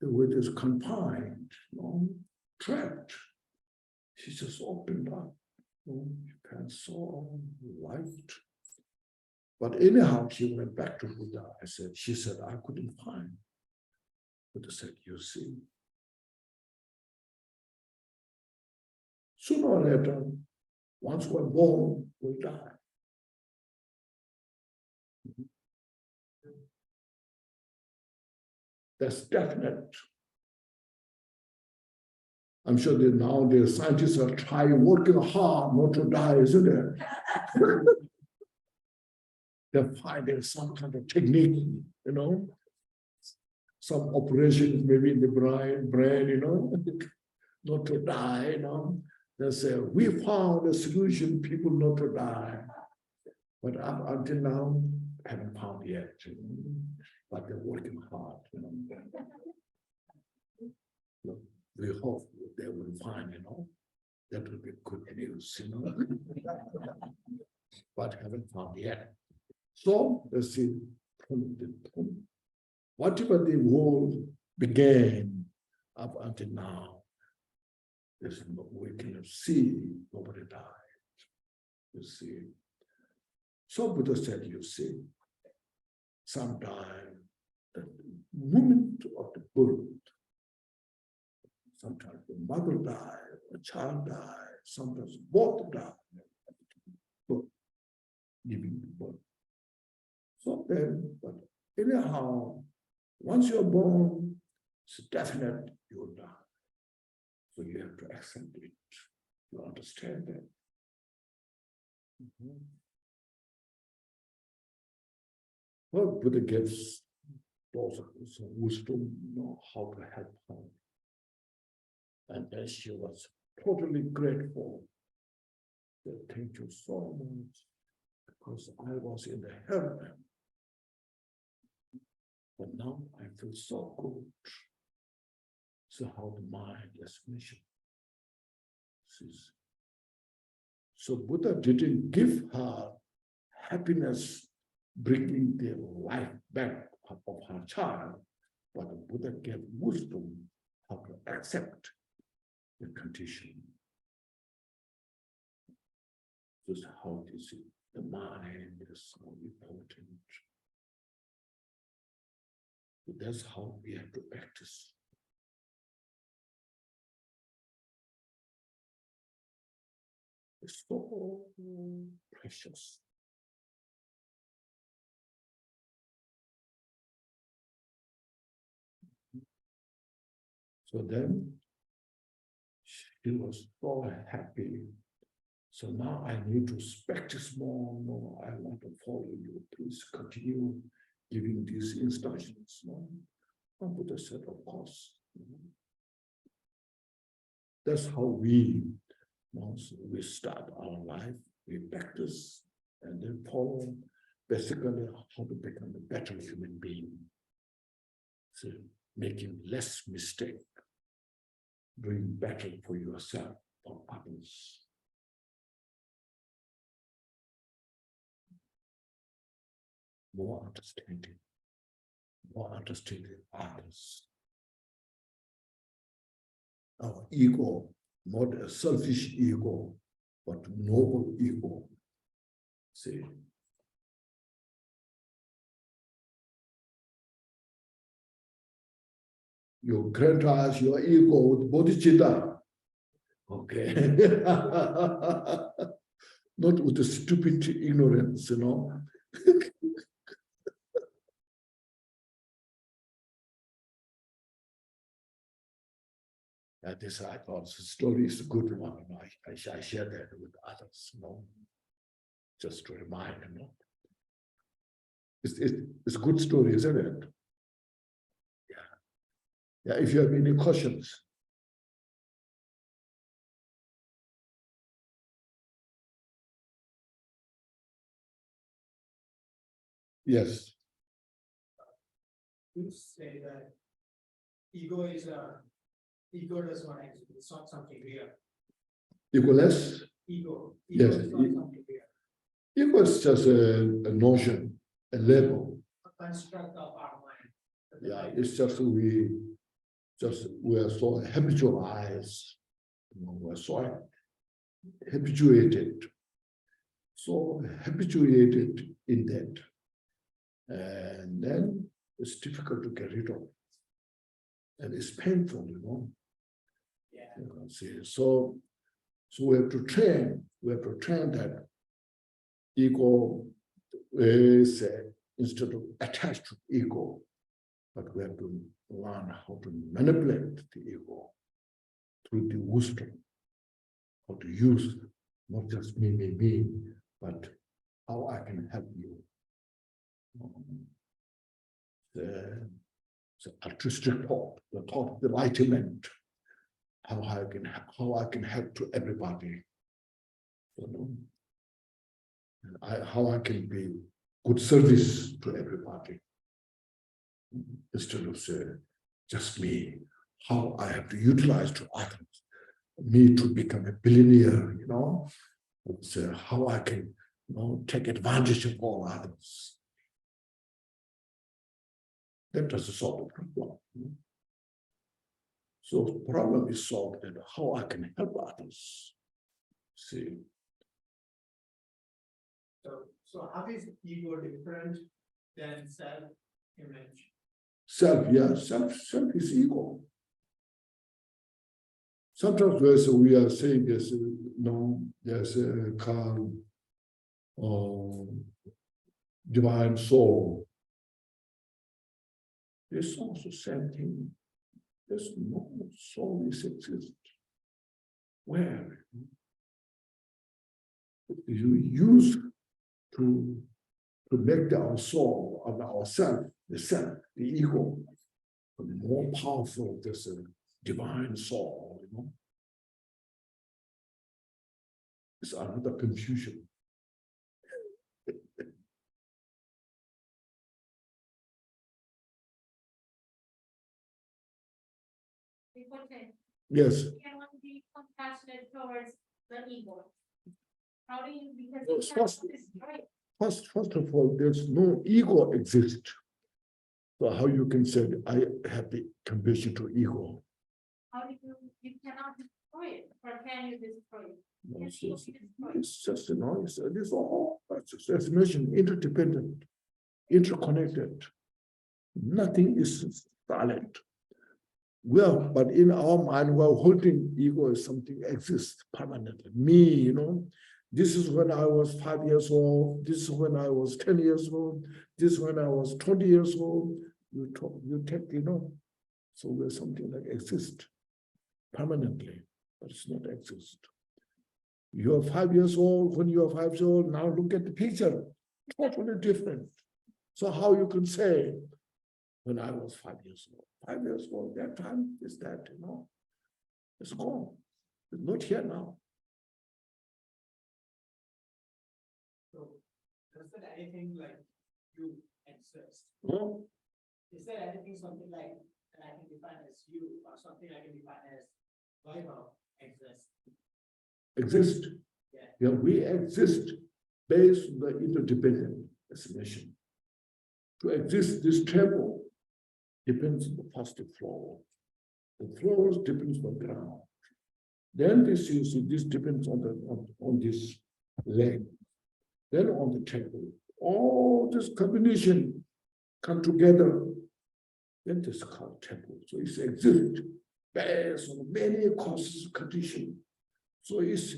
which is confined, trapped. She just opened up. She felt so light. But anyhow, she went back to Buddha. She said, I couldn't find. Buddha said, you see. Sooner or later, once we're born, we'll die. That's definite. I'm sure that now the scientists are trying, working hard not to die, isn't it? They're finding some kind of technique, some operations maybe in the brain, not to die, They say, we found a solution, people not to die. But up until now, haven't found yet. But they're working hard. We hope they will find, that will be good news, but haven't found yet. So let's see, whatever the world began up until now, we can see nobody died. You see. So Buddha said, you see, some died the moment of the birth. Sometimes the mother died, the child died, sometimes both died. But giving birth. So then, but anyhow, once you're born, it's definite you'll die. So you have to accept it. You understand that. Well, Buddha gives those some wisdom, how to help her. And then she was totally grateful. Thank you so much, because I was in the hell. But now I feel so good. So how the mind is mission. So Buddha didn't give her happiness, bringing the life back of her child, but the Buddha gave wisdom how to accept the condition. This is how it is. The mind is so important. That's how we have to practice. is so precious. So then she was so happy. So now I need to practice more. No, I want to follow you. Please continue giving these instructions. No? And Buddha said, of course. That's how we, so we start our life. We practice and then follow basically how to become a better human being. So making less mistake, doing better for yourself, for others. More understanding others. Our ego, not a selfish ego, but noble ego. See. You grant us your ego with bodhicitta. Okay. Not with the stupid ignorance, And this, I thought, the story is a good one. I share that with others, just to remind, It's a good story, isn't it? Yeah, if you have any questions. Yes. You say that ego does not exist. It's not something real. Egoless? Ego Yes. is not something real. Ego is just a notion, a label. A construct of our mind. Yeah, it's just we are so habitualized, we're so habituated in that. And then it's difficult to get rid of. And it's painful, Yeah. See, so we have to train that ego is instead of attached to ego, but we have to learn how to manipulate the ego through the wisdom, how to use not just me, but how I can help you. The altruistic thought, the thought of enlightenment, how I can help to everybody, and how I can be good service to everybody, instead of just me, how I have to utilize to others, me to become a billionaire, how I can take advantage of all others. That doesn't solve the problem. So the problem is solved and how I can help others. See. So how is ego different than self-image? Self is ego. Sometimes we are saying there's a calm divine soul. It's also the same thing. There's no soul is exist. Where? You use to make our soul of ourself, the self, the ego, more powerful. There's a divine soul, It's another confusion. Yes. You want to be compassionate towards the ego. How do you, because No, you first- have this right. First of all, there's no ego exist. So how you can say I have the compassion to ego? How do you cannot destroy it, or can you destroy it? No, Can it's ego just, be destroyed? it's just it's all, as mentioned, interdependent, interconnected. Nothing is silent. Well, but in our mind, we're holding ego as something exists permanently. Me, this is when I was 5 years old. This is when I was 10 years old. This is when I was 20 years old. You take, so there's something that exists permanently, but it's not exist. You're 5 years old. When you're 5 years old, now look at the picture, totally different. So how you can say, when I was 5 years old, 5 years old, that time is that, it's gone. It's not here now. So, is there anything like you exist? No? Is there anything something like that I can define as you or something I can define as Vaibhav exist? Exist. Yeah, we exist based on the interdependent estimation. To exist, this temple depends on the positive flow. The flows depends on the ground. Then this depends on this leg. Then on the temple. All this combination come together. Then this is called temple. So it exists based on many causes, conditions. So it's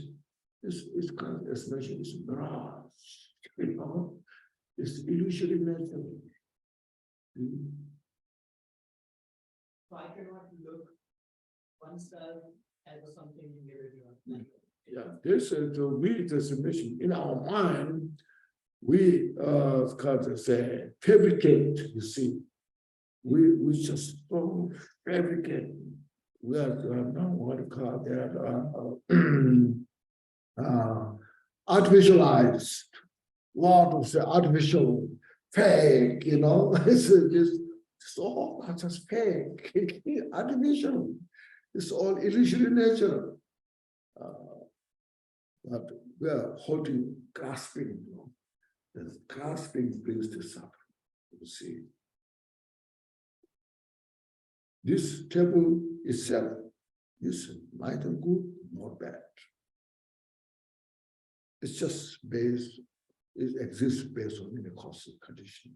kind of estimation, it's mirage, it's illusory nature. So I cannot look oneself as something individual. Yeah, this is the estimation in our mind. We say fabricate. You see, we just fabricate. We are now what you call that artificialized. Lot of the artificial fake. It's all just fake, artificial. It's all illusory nature. But we are holding, grasping. The grasping brings to suffering. You see, this temple itself is neither good nor bad. It's just based. It exists based on any cause of condition.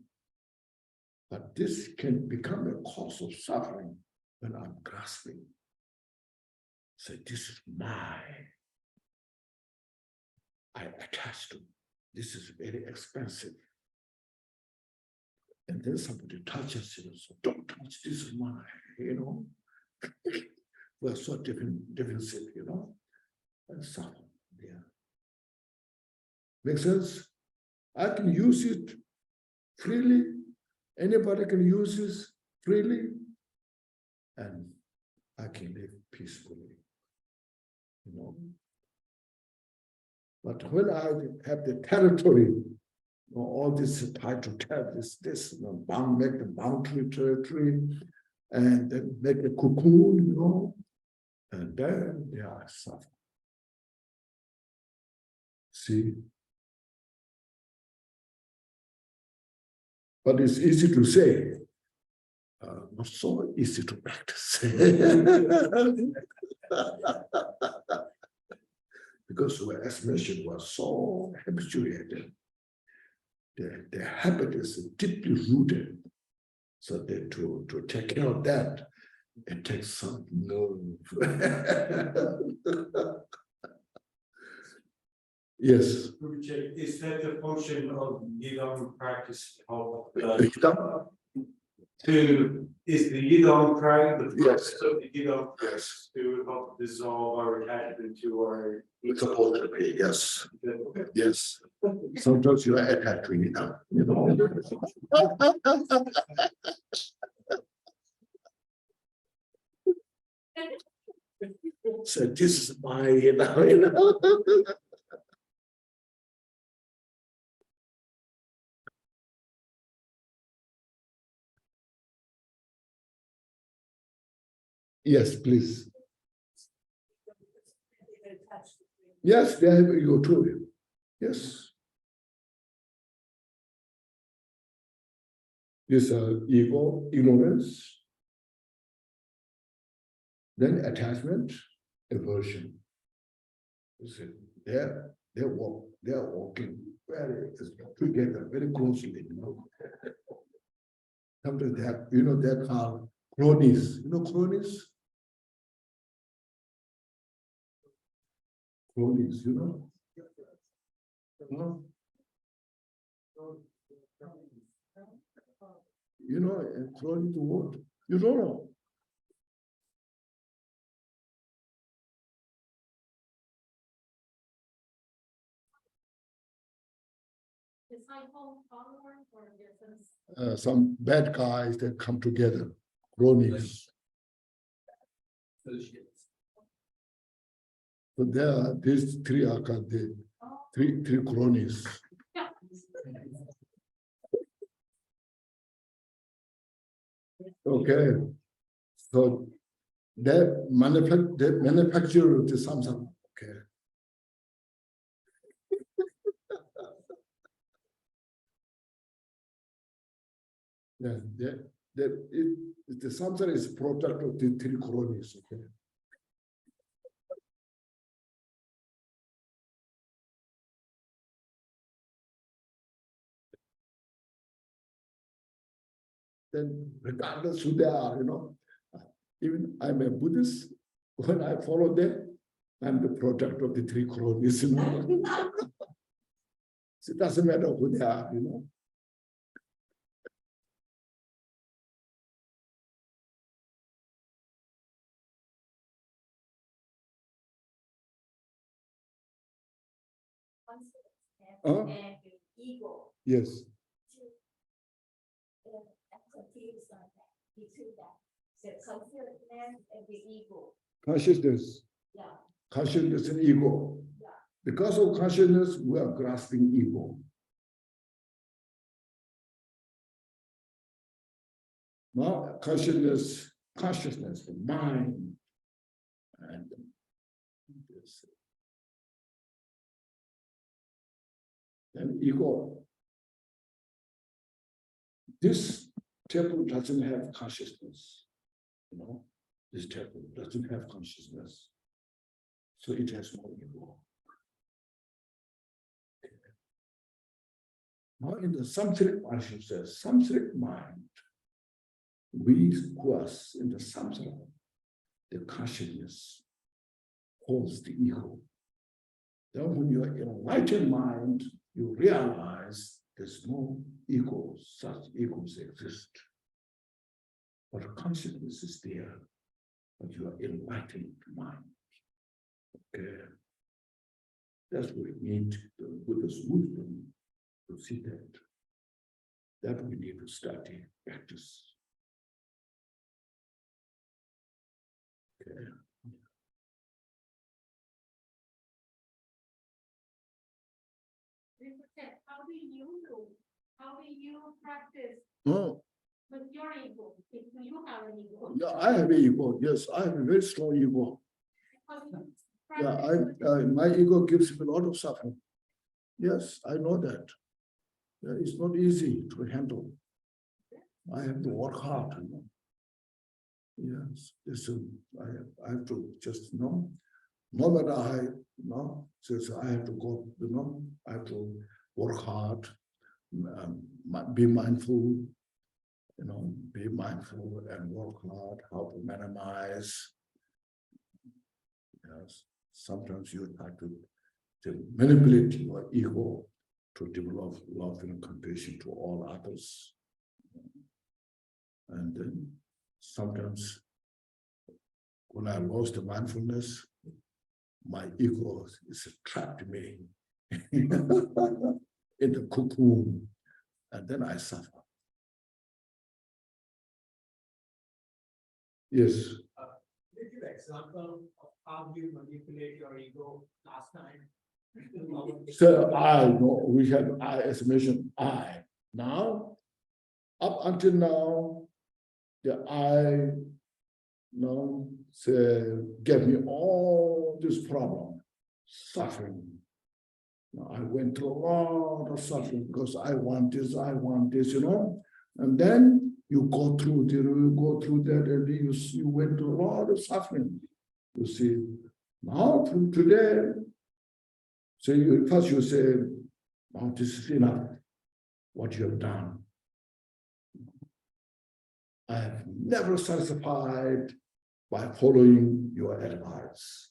But this can become a cause of suffering when I'm grasping. So this is mine. I attach to it. This is very expensive. And then somebody touches it, so don't touch, this is mine, We're so defensive, and suffer. Yeah. Make sense? I can use it freely. Anybody can use this freely. And I can live peacefully. But when I have the territory, all this title, make the boundary territory, and then make a cocoon, and then they are suffering. See? But it's easy to say, not so easy to practice. Because as mentioned, we're so habituated. The habit is deeply rooted. So that to take care of that, it takes some nerve. Yes. Is that the function of Yidong practice? Is the Yidong practice the Yes. purpose of the Yidong Yes. practice to help dissolve our attachment to our? It's supposed to be, yes. Okay. Yes. Sometimes you are attached to it. So this is my, Yes, please. Yes, they have ego too. Yes. This ego, ignorance, then attachment, aversion. You see, they're walking very together, very closely. Sometimes they have, they're called cronies. You know cronies? Cronies, you know? No? You know, a crony to what? You don't know. Disciple, follower, or difference? Some bad guys that come together, cronies. So there are these three are called the three cronies. Okay, so they manufacture the Samsung. Okay. Yeah, the Samsung is a product of the three cronies. Okay. Then regardless who they are, you know, even I'm a Buddhist, when I follow them, I'm the product of the three cronies, you know. So it doesn't matter who they are, you know. Huh? And ego. Yes. The consciousness and the ego. Consciousness. Yeah. Consciousness and ego. Yeah. Because of consciousness, we are grasping ego. Now, consciousness, the mind, and this. And ego. This temple doesn't have consciousness. You know, this temple doesn't have consciousness. So it has no ego. Okay. Now in the samsaric, I should say, samsaric mind, we who are in the samsara, the consciousness holds the ego. Then when you are in enlightened mind, you realize there's no ego, such egos exist. But consciousness is there, but you are enlightened mind. Okay. That's what we need the Buddha's wisdom to see that. That we need to study, practice. Okay. How do you practice No, with your ego? If you have an ego. yeah, I have an ego. Yes, I have a very strong ego. Yeah, my ego gives me a lot of suffering. Yes, I know that. Yeah, it's not easy to handle. I have to work hard, you know. Yes, I have to just know. No matter I have to go, you know, I have to work hard, be mindful, you know, be mindful and work hard, how to minimize. Yes, sometimes you have to manipulate your ego to develop love and compassion to all others. And then sometimes when I lost the mindfulness, my ego is trapped me in the cocoon, and then I suffer. Yes. Give you an example of how you manipulate your ego last time. So I know we have I as mentioned I. Now, up until now, the I gave me all this problem, suffering. Now, I went through a lot of suffering because I want this, you know. And then you go through that, and you went through a lot of suffering. You see, now from today, so first you say, "Oh, this is enough. What you have done." I have never satisfied by following your advice.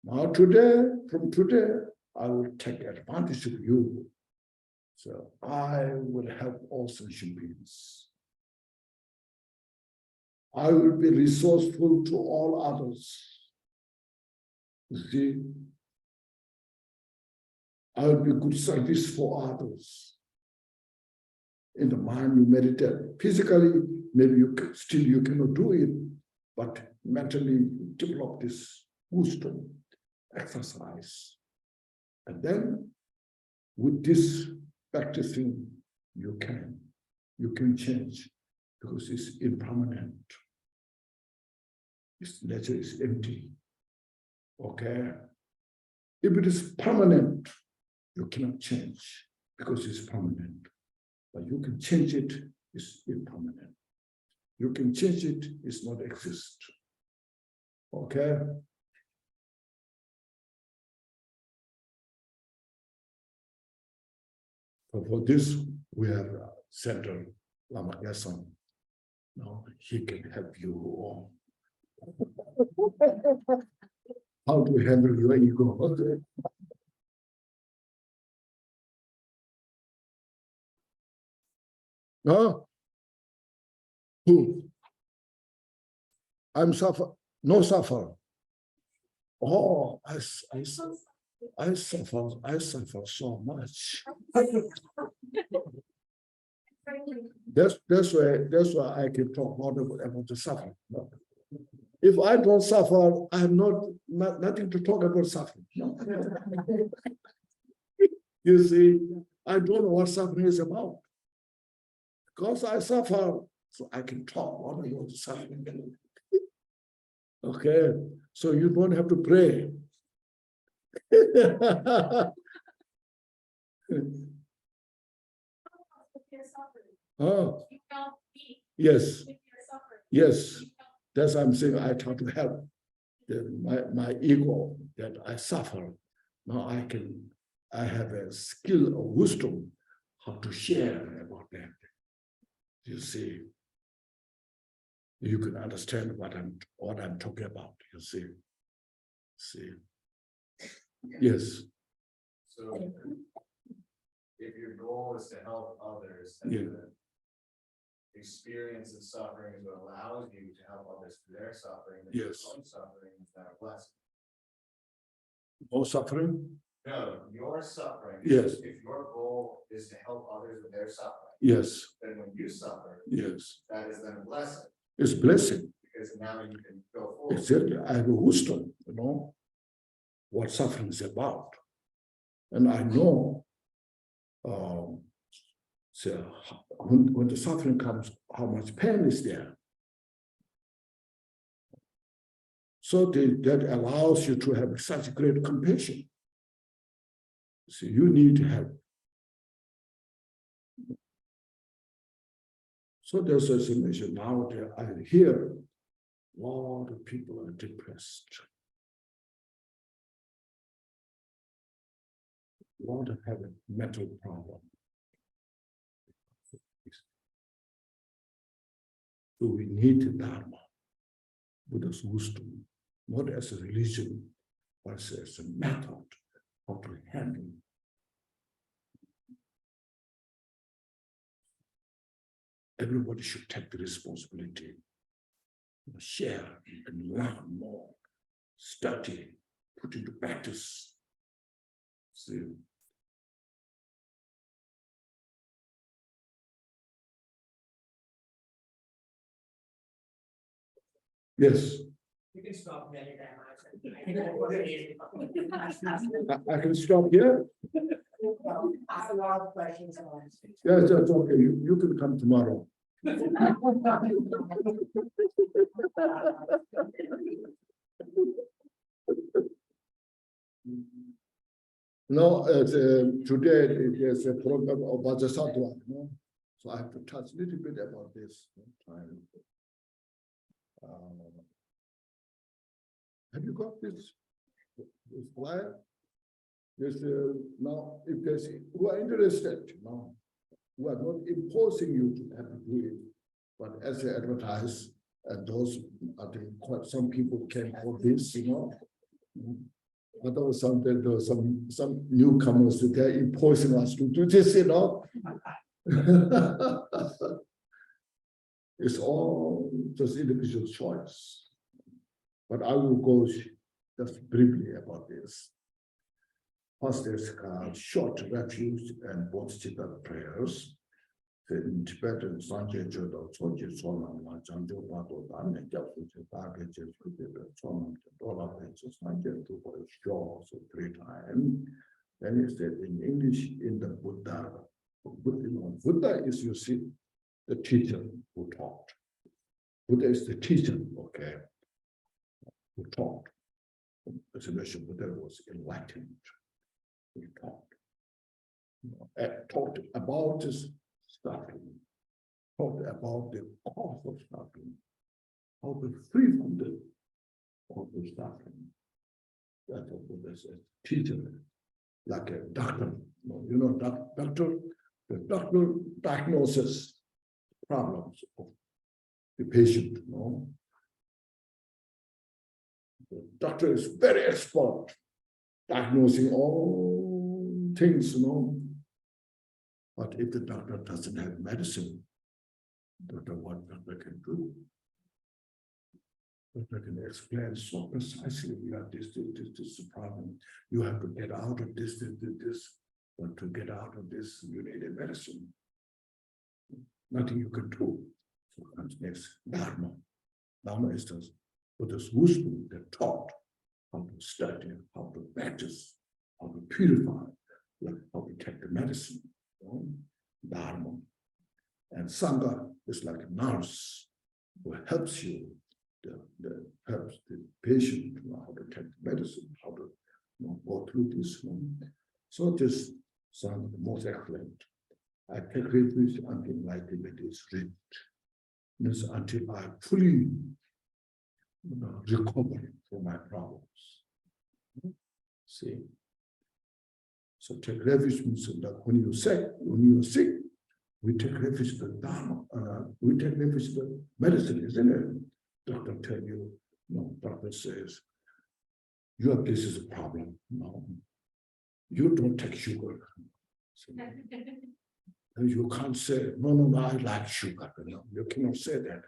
Now from today, I will take advantage of you. So I will help all sentient beings. I will be resourceful to all others. You see, I will be good service for others. In the mind, you meditate. Physically, maybe you cannot do it, but mentally you develop this wisdom, exercise. And then with this practicing, you can change, because it's impermanent. Its nature is empty. Okay? If it is permanent, you cannot change because it's permanent. But you can change it, it's impermanent. You can change it, it's not exist. Okay? So for this, we have Center Lama Gyaltshen. Now he can help you all. How to handle your ego? Okay. Huh? Who? I'm suffer. No suffer. Oh, I suffer so much. That's why I can talk more about the suffering. No. If I don't suffer, I have nothing to talk about suffering. No. You see, I don't know what suffering is about. Because I suffer, so I can talk more about suffering. Okay, so you don't have to pray. Oh, yes, yes. That's why I'm saying I try to help my ego that I suffer. Now I have a skill of wisdom how to share about that. You see, you can understand what I'm talking about. You see. Yes. So if your goal is to help others, and Yeah. the experience of suffering is what allows you to help others through their suffering, then Yes. your own suffering is not a blessing. No suffering? No, your suffering. Yes. If your goal is to help others with their suffering, Yes. then when you suffer, Yes. that is then a blessing, It's blessing. because now you can go forward. Exactly. I have a wisdom, what suffering is about. And I know so when the suffering comes, how much pain is there. So that allows you to have such great compassion. So you need help. So there's a situation now that I hear a lot of people are depressed. A lot have a mental problem. So we need the Dharma, Buddha's wisdom, not as a religion, but as a method how to handle. Everybody should take the responsibility, share and learn more, study, put into practice. See. Yes. You can stop me anytime. I can stop here. Ask a lot of questions. Yes, that's okay. You can come tomorrow. No, today there's a program of Vajrasattva, so I have to touch a little bit about this. Have you got this flyer? Yes, now, if there's who are interested, who are not imposing you to have to do it, But as they advertise, and those, I think quite some people came for this, But there was some newcomers that they're imposing us to do this, It's all just individual choice. But I will go just briefly about this. First, there's short refuge and Bodhisattva prayers. In Tibetan, Sanjay Jodo, Soji Solam, Janjo Bado, Dan, Japu, Target, Solam, Dola, Sanjay to show 3 times. Then he said in English, in the Buddha, Buddha is, you see, the teacher who taught. Buddha is the teacher, okay, who taught. As I mentioned, Buddha was enlightened. He taught. Talked about his suffering, talked about the cause of suffering, how to free from the cause of suffering. That's what Buddha says, teacher, like a doctor. Doctor, the doctor diagnoses problems of the patient. The doctor is very expert diagnosing all things, But if the doctor doesn't have medicine, what doctor can do? Doctor can explain so precisely, this is the problem. You have to get out of this. But to get out of this, you need a medicine. Nothing you can do. So comes next, Dharma. Dharma is just Buddha's wisdom that taught how to study, how to practice, how to purify, how to take the medicine. Dharma. And Sangha is like a nurse who helps you, helps the patient to know how to take the medicine, how to go through this. So this sounds the most excellent. I take refuge until enlightenment is reached. Means until I fully recover from my problems. See. So take refuge means that when you're sick, we take refuge to the Dharma, we take refuge to the medicine, isn't it? Doctor tell you, doctor says, this is a problem. No, you don't take sugar. So, and you can't say, no, I like sugar. You cannot say that.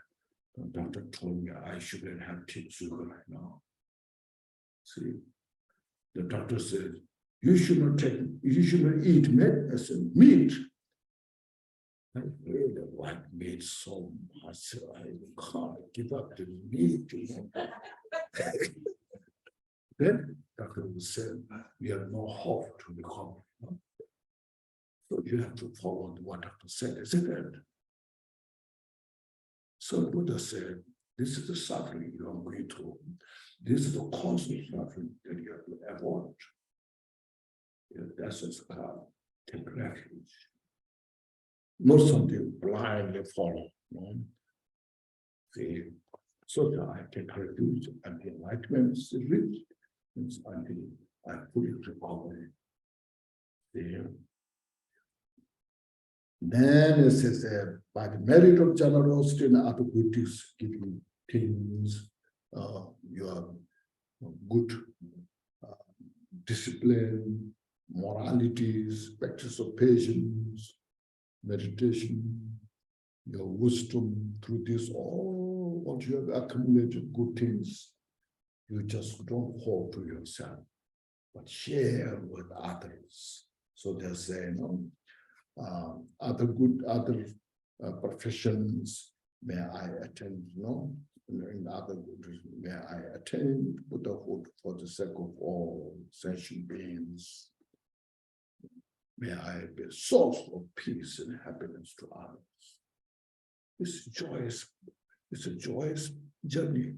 The doctor told me I shouldn't have sugar right now. See, the doctor said, you should not eat meat. I really like meat so much. I can't give up the meat. Then doctor said, we have no hope to recover. So you have to follow what doctor said, isn't it? So Buddha said, this is the suffering you are going through. This is the cause of suffering that you have to avoid. That's just take refuge. Not something blindly follow. See, so I take refuge and enlightenment is reached. Until I fully recover. See. Then it says by the merit of generosity and other goodies, giving things, your good discipline, moralities, practice of patience, meditation, your wisdom through this, all what you have accumulated good things, you just don't hold to yourself, but share with others. So they're saying, other professions, may I attend, in other good, may I attend Buddhahood for the sake of all sentient beings. May I be a source of peace and happiness to others. It's a joyous journey,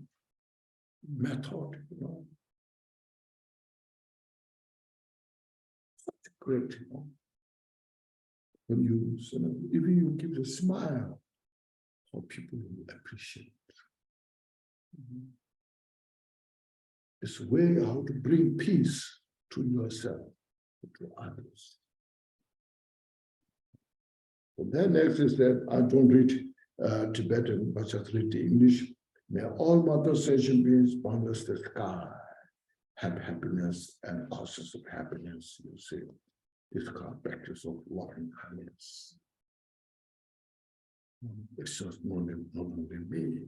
method, Such great, When you, even you give a smile, how people will appreciate it. It's a way how to bring peace to yourself, to others. So then next is that I don't read Tibetan, Vajrasattva, English. May all mother sentient beings, boundless the sky, have happiness and causes of happiness. You see, it's called practice of loving kindness. It's just not only me,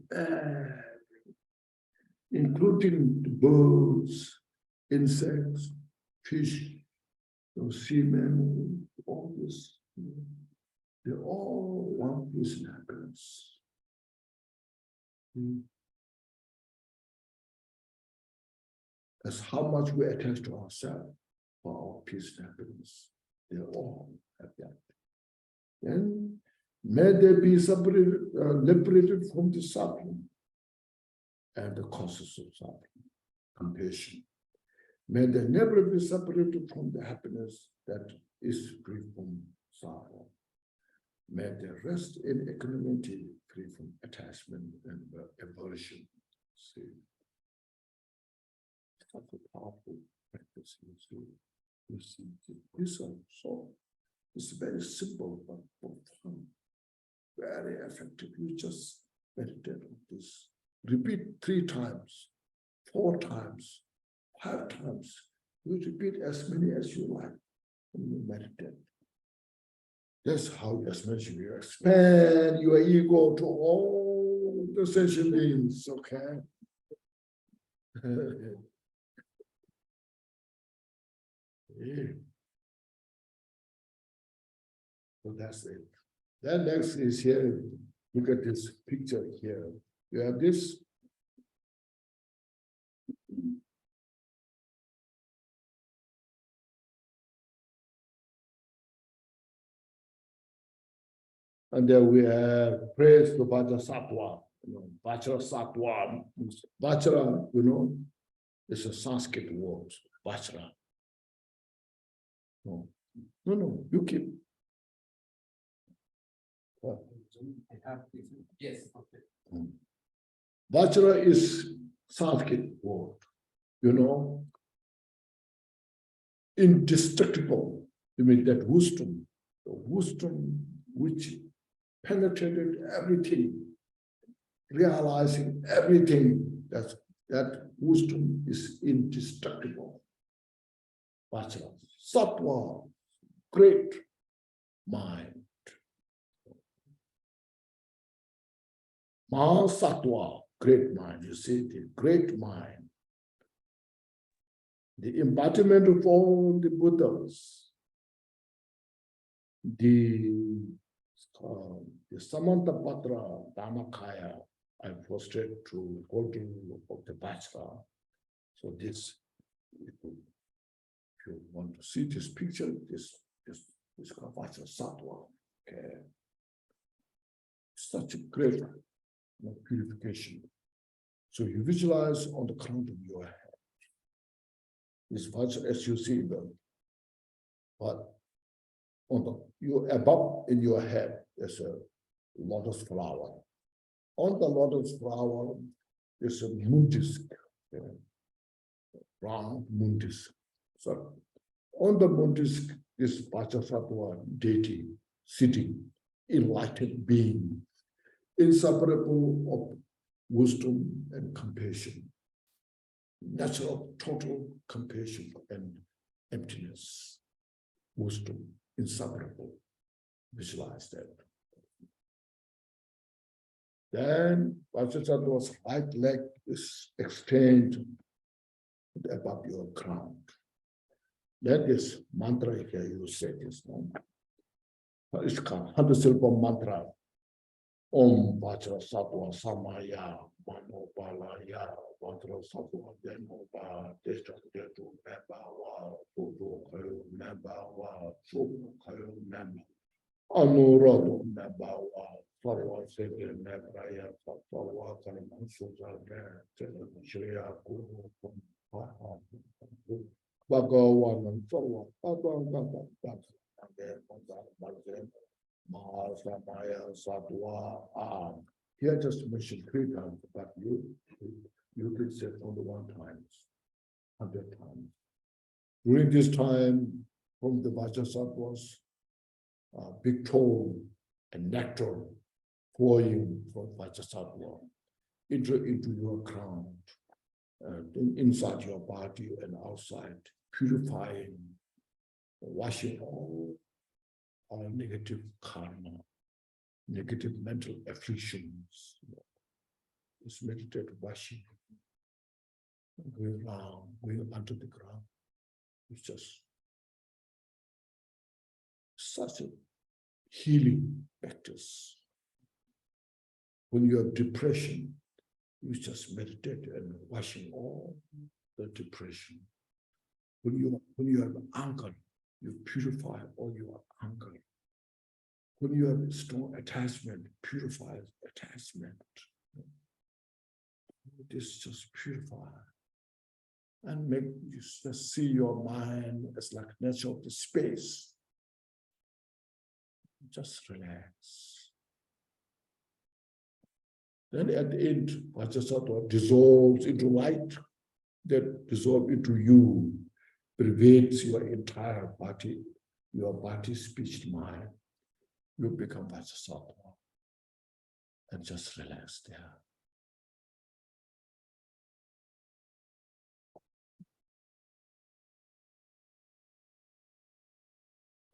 including the birds, insects, fish, seamen, all this. They all want peace and happiness. That's how much we attach to ourselves for our peace and happiness. They all have that. Then may they be separated, liberated from the suffering and the causes of suffering, compassion. May they never be separated from the happiness that is free from sorrow. May they rest in equanimity, free from attachment and aversion. See, it's such a powerful practice. You see, this also is very simple but profound, very effective. You just meditate on this. Repeat 3 times, 4 times, 5 times. You repeat as many as you like when you meditate. That's how, as mentioned, you expand your ego to all the sentient beings, okay? Yeah. So that's it. Then next is here, look at this picture here. You have this. And then we have praise to Vajrasattva. Vajrasattva. Vajra, is a Sanskrit word. Vajra. No, you keep. Yes. Vajra is Sanskrit word. Indestructible. You mean that wisdom, the wisdom which penetrated everything, realizing everything. That wisdom is indestructible. Vajra. Sattva, great mind. Mahasattva, great mind. You see, the great mind. The embodiment of all the Buddhas. The Samantabhadra Dhammakaya, I frustrated to holding of the Vajra. So this, if you want to see this picture, this is called Vajrasattva. Okay. Such a great purification. So you visualize on the crown of your head. This Vajra, as you see them, but you above in your head, there's a lotus flower. On the lotus flower, there's a moon disk, round moon disk. So on the moon disk, this Vajrasattva deity sitting, enlightened being, inseparable of wisdom and compassion, natural total compassion and emptiness, wisdom, inseparable. Visualize that. Then Vajrasattva's right leg is extended above your crown. Then this mantra here, you say this one. It's called 100 syllable mantra. Om Vajrasattva Samaya Manobalaya Vajrasattva Denoba Destu Nebawa Budu Kayo Nebawa Subu Kayo Neba Anurado Nebawa Sarva Sege Nebraya Sattva Karmansuza Shriya Guru Bhagavan Sarva Bhagavan Mahasamaya Sattva. Here just mentioned 3 times, but you can say only 1 time, 100 times. During this time, from the Vajrasattva's big toe and nectar flowing from Vajrasattva into your crown, inside your body and outside, purifying, washing all our negative karma, negative mental afflictions. Just meditate, washing, going around, going under the ground. It's just such a healing practice. When you have depression, you just meditate and washing all the depression. When you have anger, you purify all your anger. When you have strong attachment, purify attachment. This just purify and make you just see your mind as like natural space. Just relax. Then at the end, Vajrasattva dissolves into light, that dissolves into you, pervades your entire body, your body, speech, mind. You become Vajrasattva and just relax there.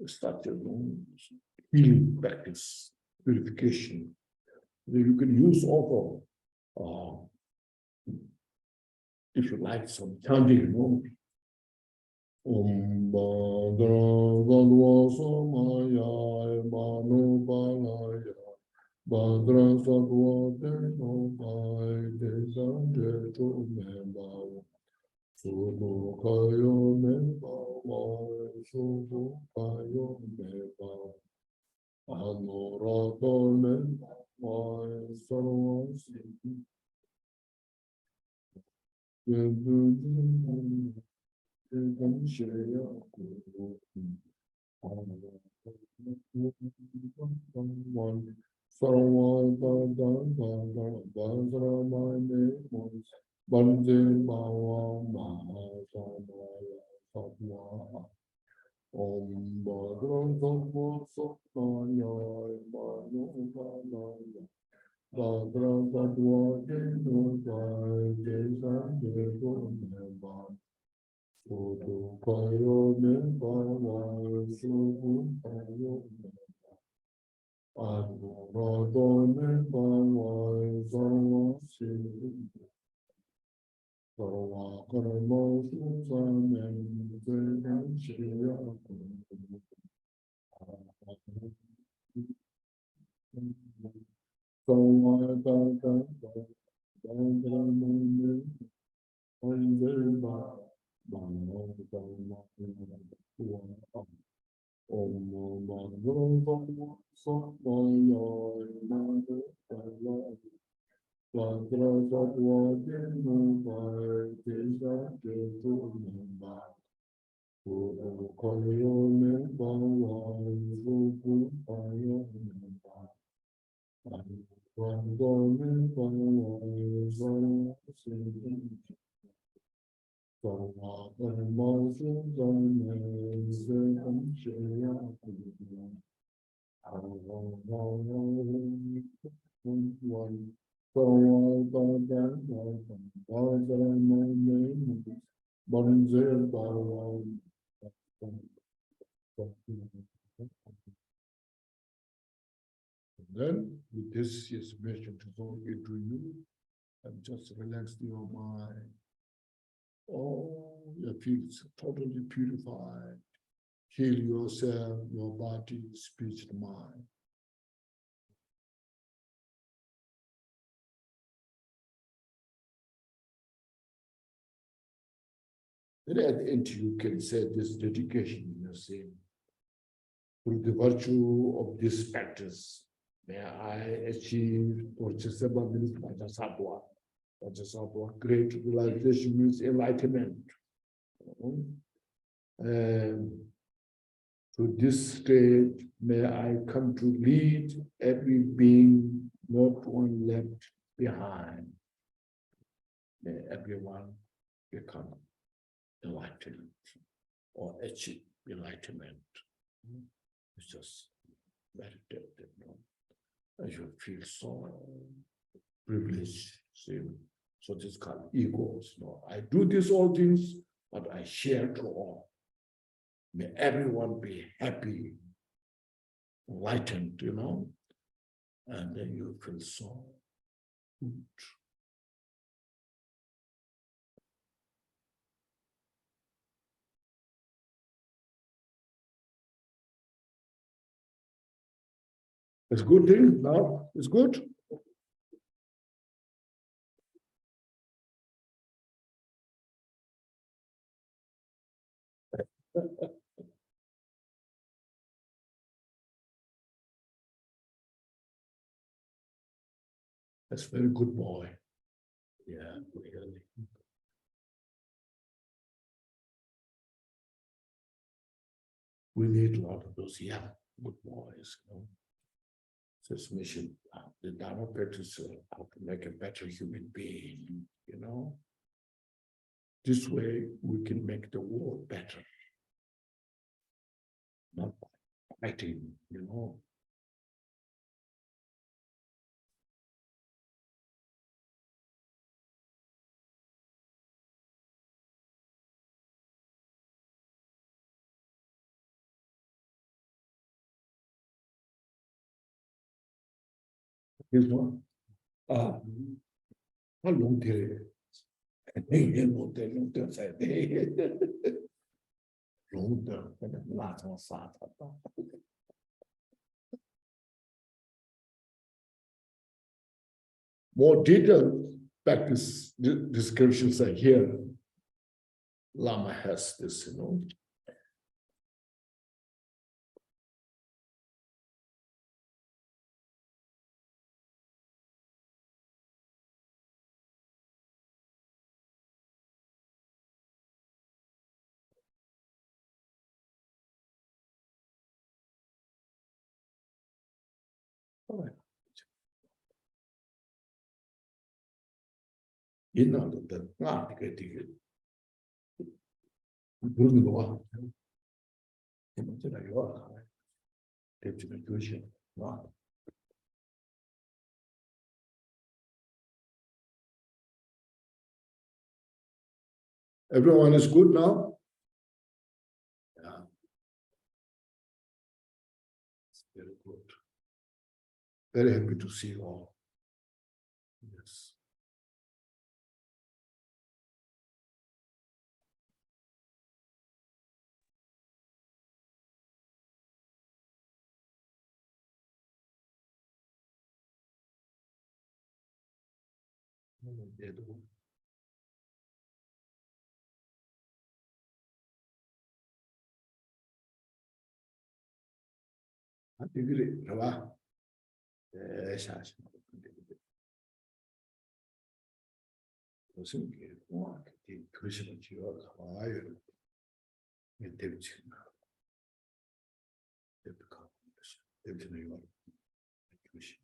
Start your own healing practice, purification. You can use also, if you like, some chanting. Om Bhadra Gadva Samaya Manu Balaya Vajrasattva Deno Bhai Desanje Tu Membao Subu Kayo Membao Subu Kayo Membao Anurato Membao Sarva Siddhi Then, with this information to go into you, and just relax your mind. Oh, you feel totally purified. Heal yourself, your body, speech, and mind. Then at the end, you can say this dedication in your saying. Through the virtue of this practice, may I achieve Vajrasattva means Vajrasattva. Vajrasattva, great realization means enlightenment. And to this stage, may I come to lead every being, not one left behind. May everyone become enlightened or achieve enlightenment. It's just meditate, you feel so privileged. See? So this is called egos. No, I do these all things, but I share to all. May everyone be happy, enlightened, and then you feel so good. It's a good thing now. It's good. That's a very good boy. Yeah, really. We need a lot of those young good boys. This mission, the Dharma practice, how to make a better human being. This way we can make the world better. Not by fighting, Here's one. 他龙的，那个龙的在那，龙的那个拉长沙他吧。More detailed practice descriptions are here. Lama has this, In order to not get it. Everyone is good now? Yeah. It's very good. Very happy to see you all. Yes. Degree, right? Yes, I see. 무슨 게 뭐, 이 교실을 지어 가요. 이 대비치. 대비가 대비는 이거 교실.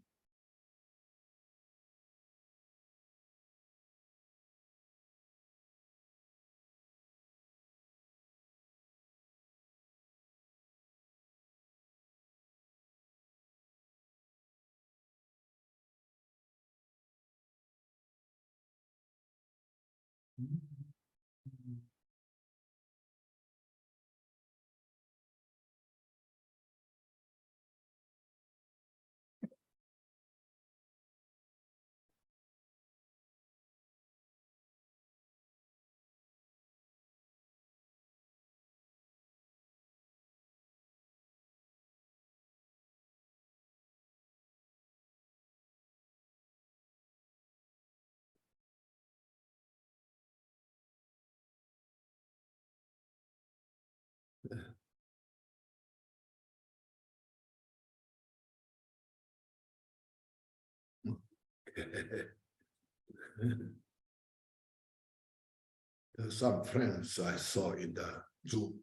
There's some friends I saw in the Zoom.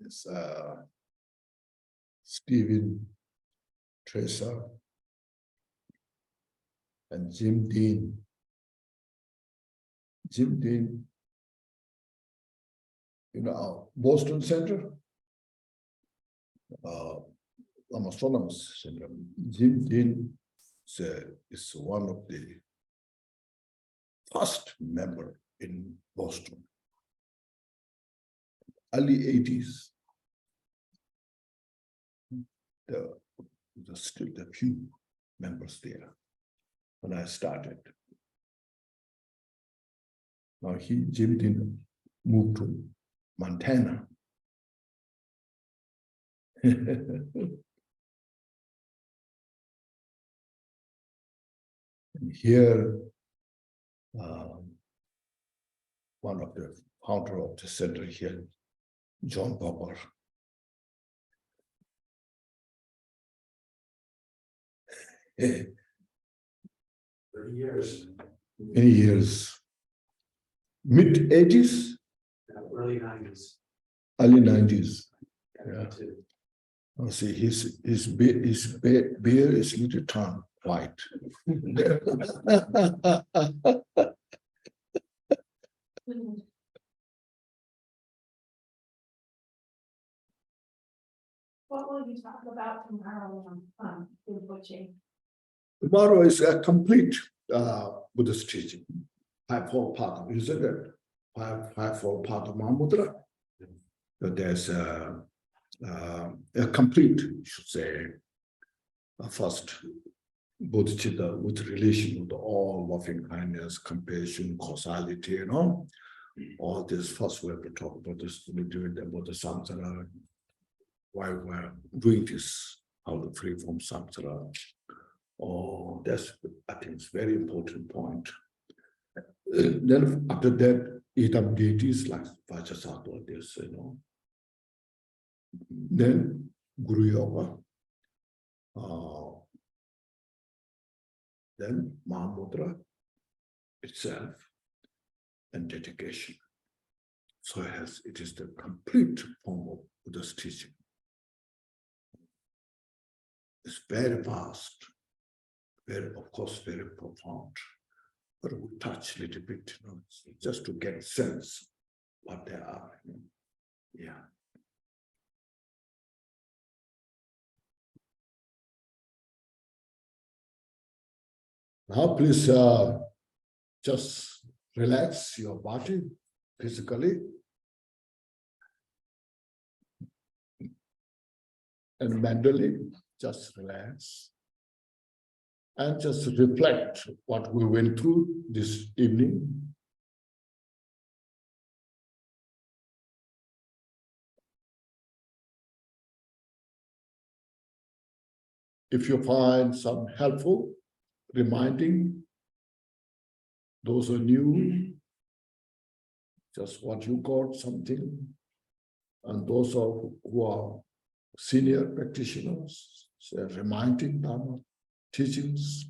It's Stephen, Teresa, and Jim Dean. Jim Dean in our Boston Center, Amazonas Center. Jim Dean is one of the first member in Boston. Early 80s. There's still a few members there when I started. Now Jim Dean moved to Montana. And here, one of the founder of the center here, John Popper. Many years. Mid-80s? Early 90s. Early 90s. Yeah. Oh, see, his beard is little turn white. What will you talk about tomorrow on Rinpoche? Tomorrow is a complete Buddhist teaching. Five-fold path, isn't it? Five-fold path of Mahamudra. But there's a complete, you should say, first Bodhicitta with relation with all loving kindness, compassion, causality, you know. All this first we have to talk about this, we do it about the samsara, why we're doing this, how to free from samsara. Oh, that's, I think, it's very important point. Then after that, idam deities like Vajrasattva, this, you know. Then Guru Yoga. Then Mahamudra itself and dedication. So it is the complete form of Buddha's teaching. It's very vast, very, of course, very profound. But we touch a little bit, you know, just to get a sense what they are. You know? Yeah. Now, please just relax your body physically and mentally. Just relax and just reflect what we went through this evening. If you find some helpful, reminding those who are new, just what you got something, and those who are senior practitioners, so reminding them teachings,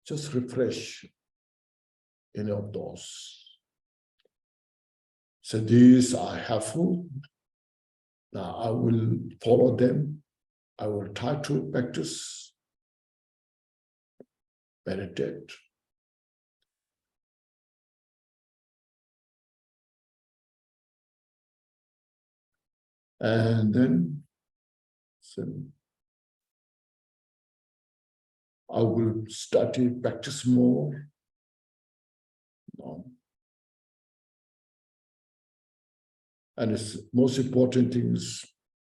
just refresh any of those. So these are helpful. Now I will follow them. I will try to practice, meditate. And then I will study, practice more. And it's most important thing is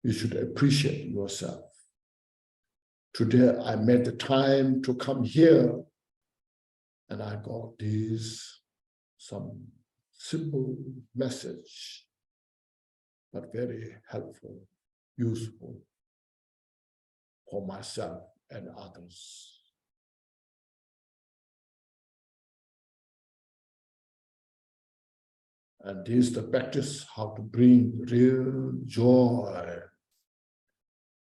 you should appreciate yourself. Today I made the time to come here and I got some simple message, but very helpful, useful for myself and others. And this is the practice how to bring real joy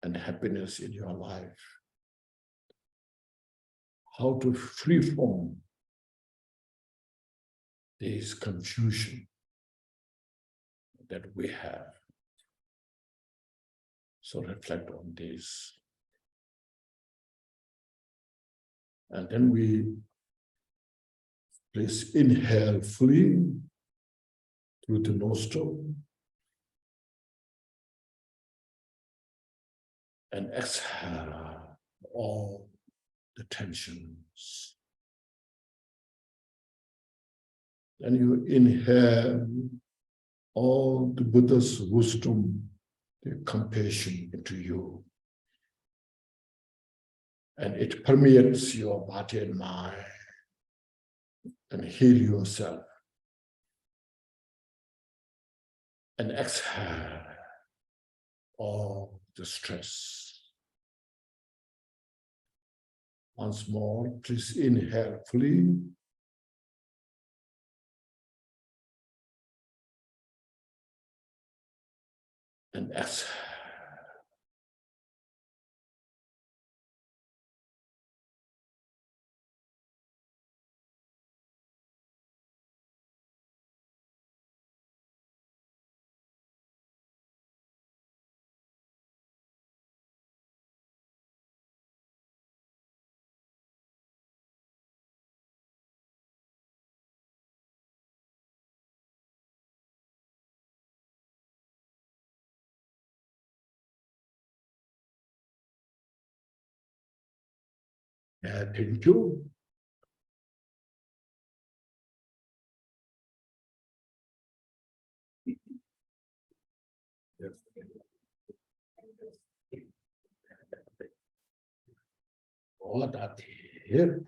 and happiness in your life. How to free from this confusion that we have. So reflect on this. And then we please inhale fully through the nostril. And exhale all the tensions. Then you inhale all the Buddha's wisdom, the compassion into you. And it permeates your body and mind and heal yourself. And exhale all the stress. Once more, please inhale fully. And exhale. Thank you. All that here.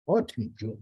Oh, thank you.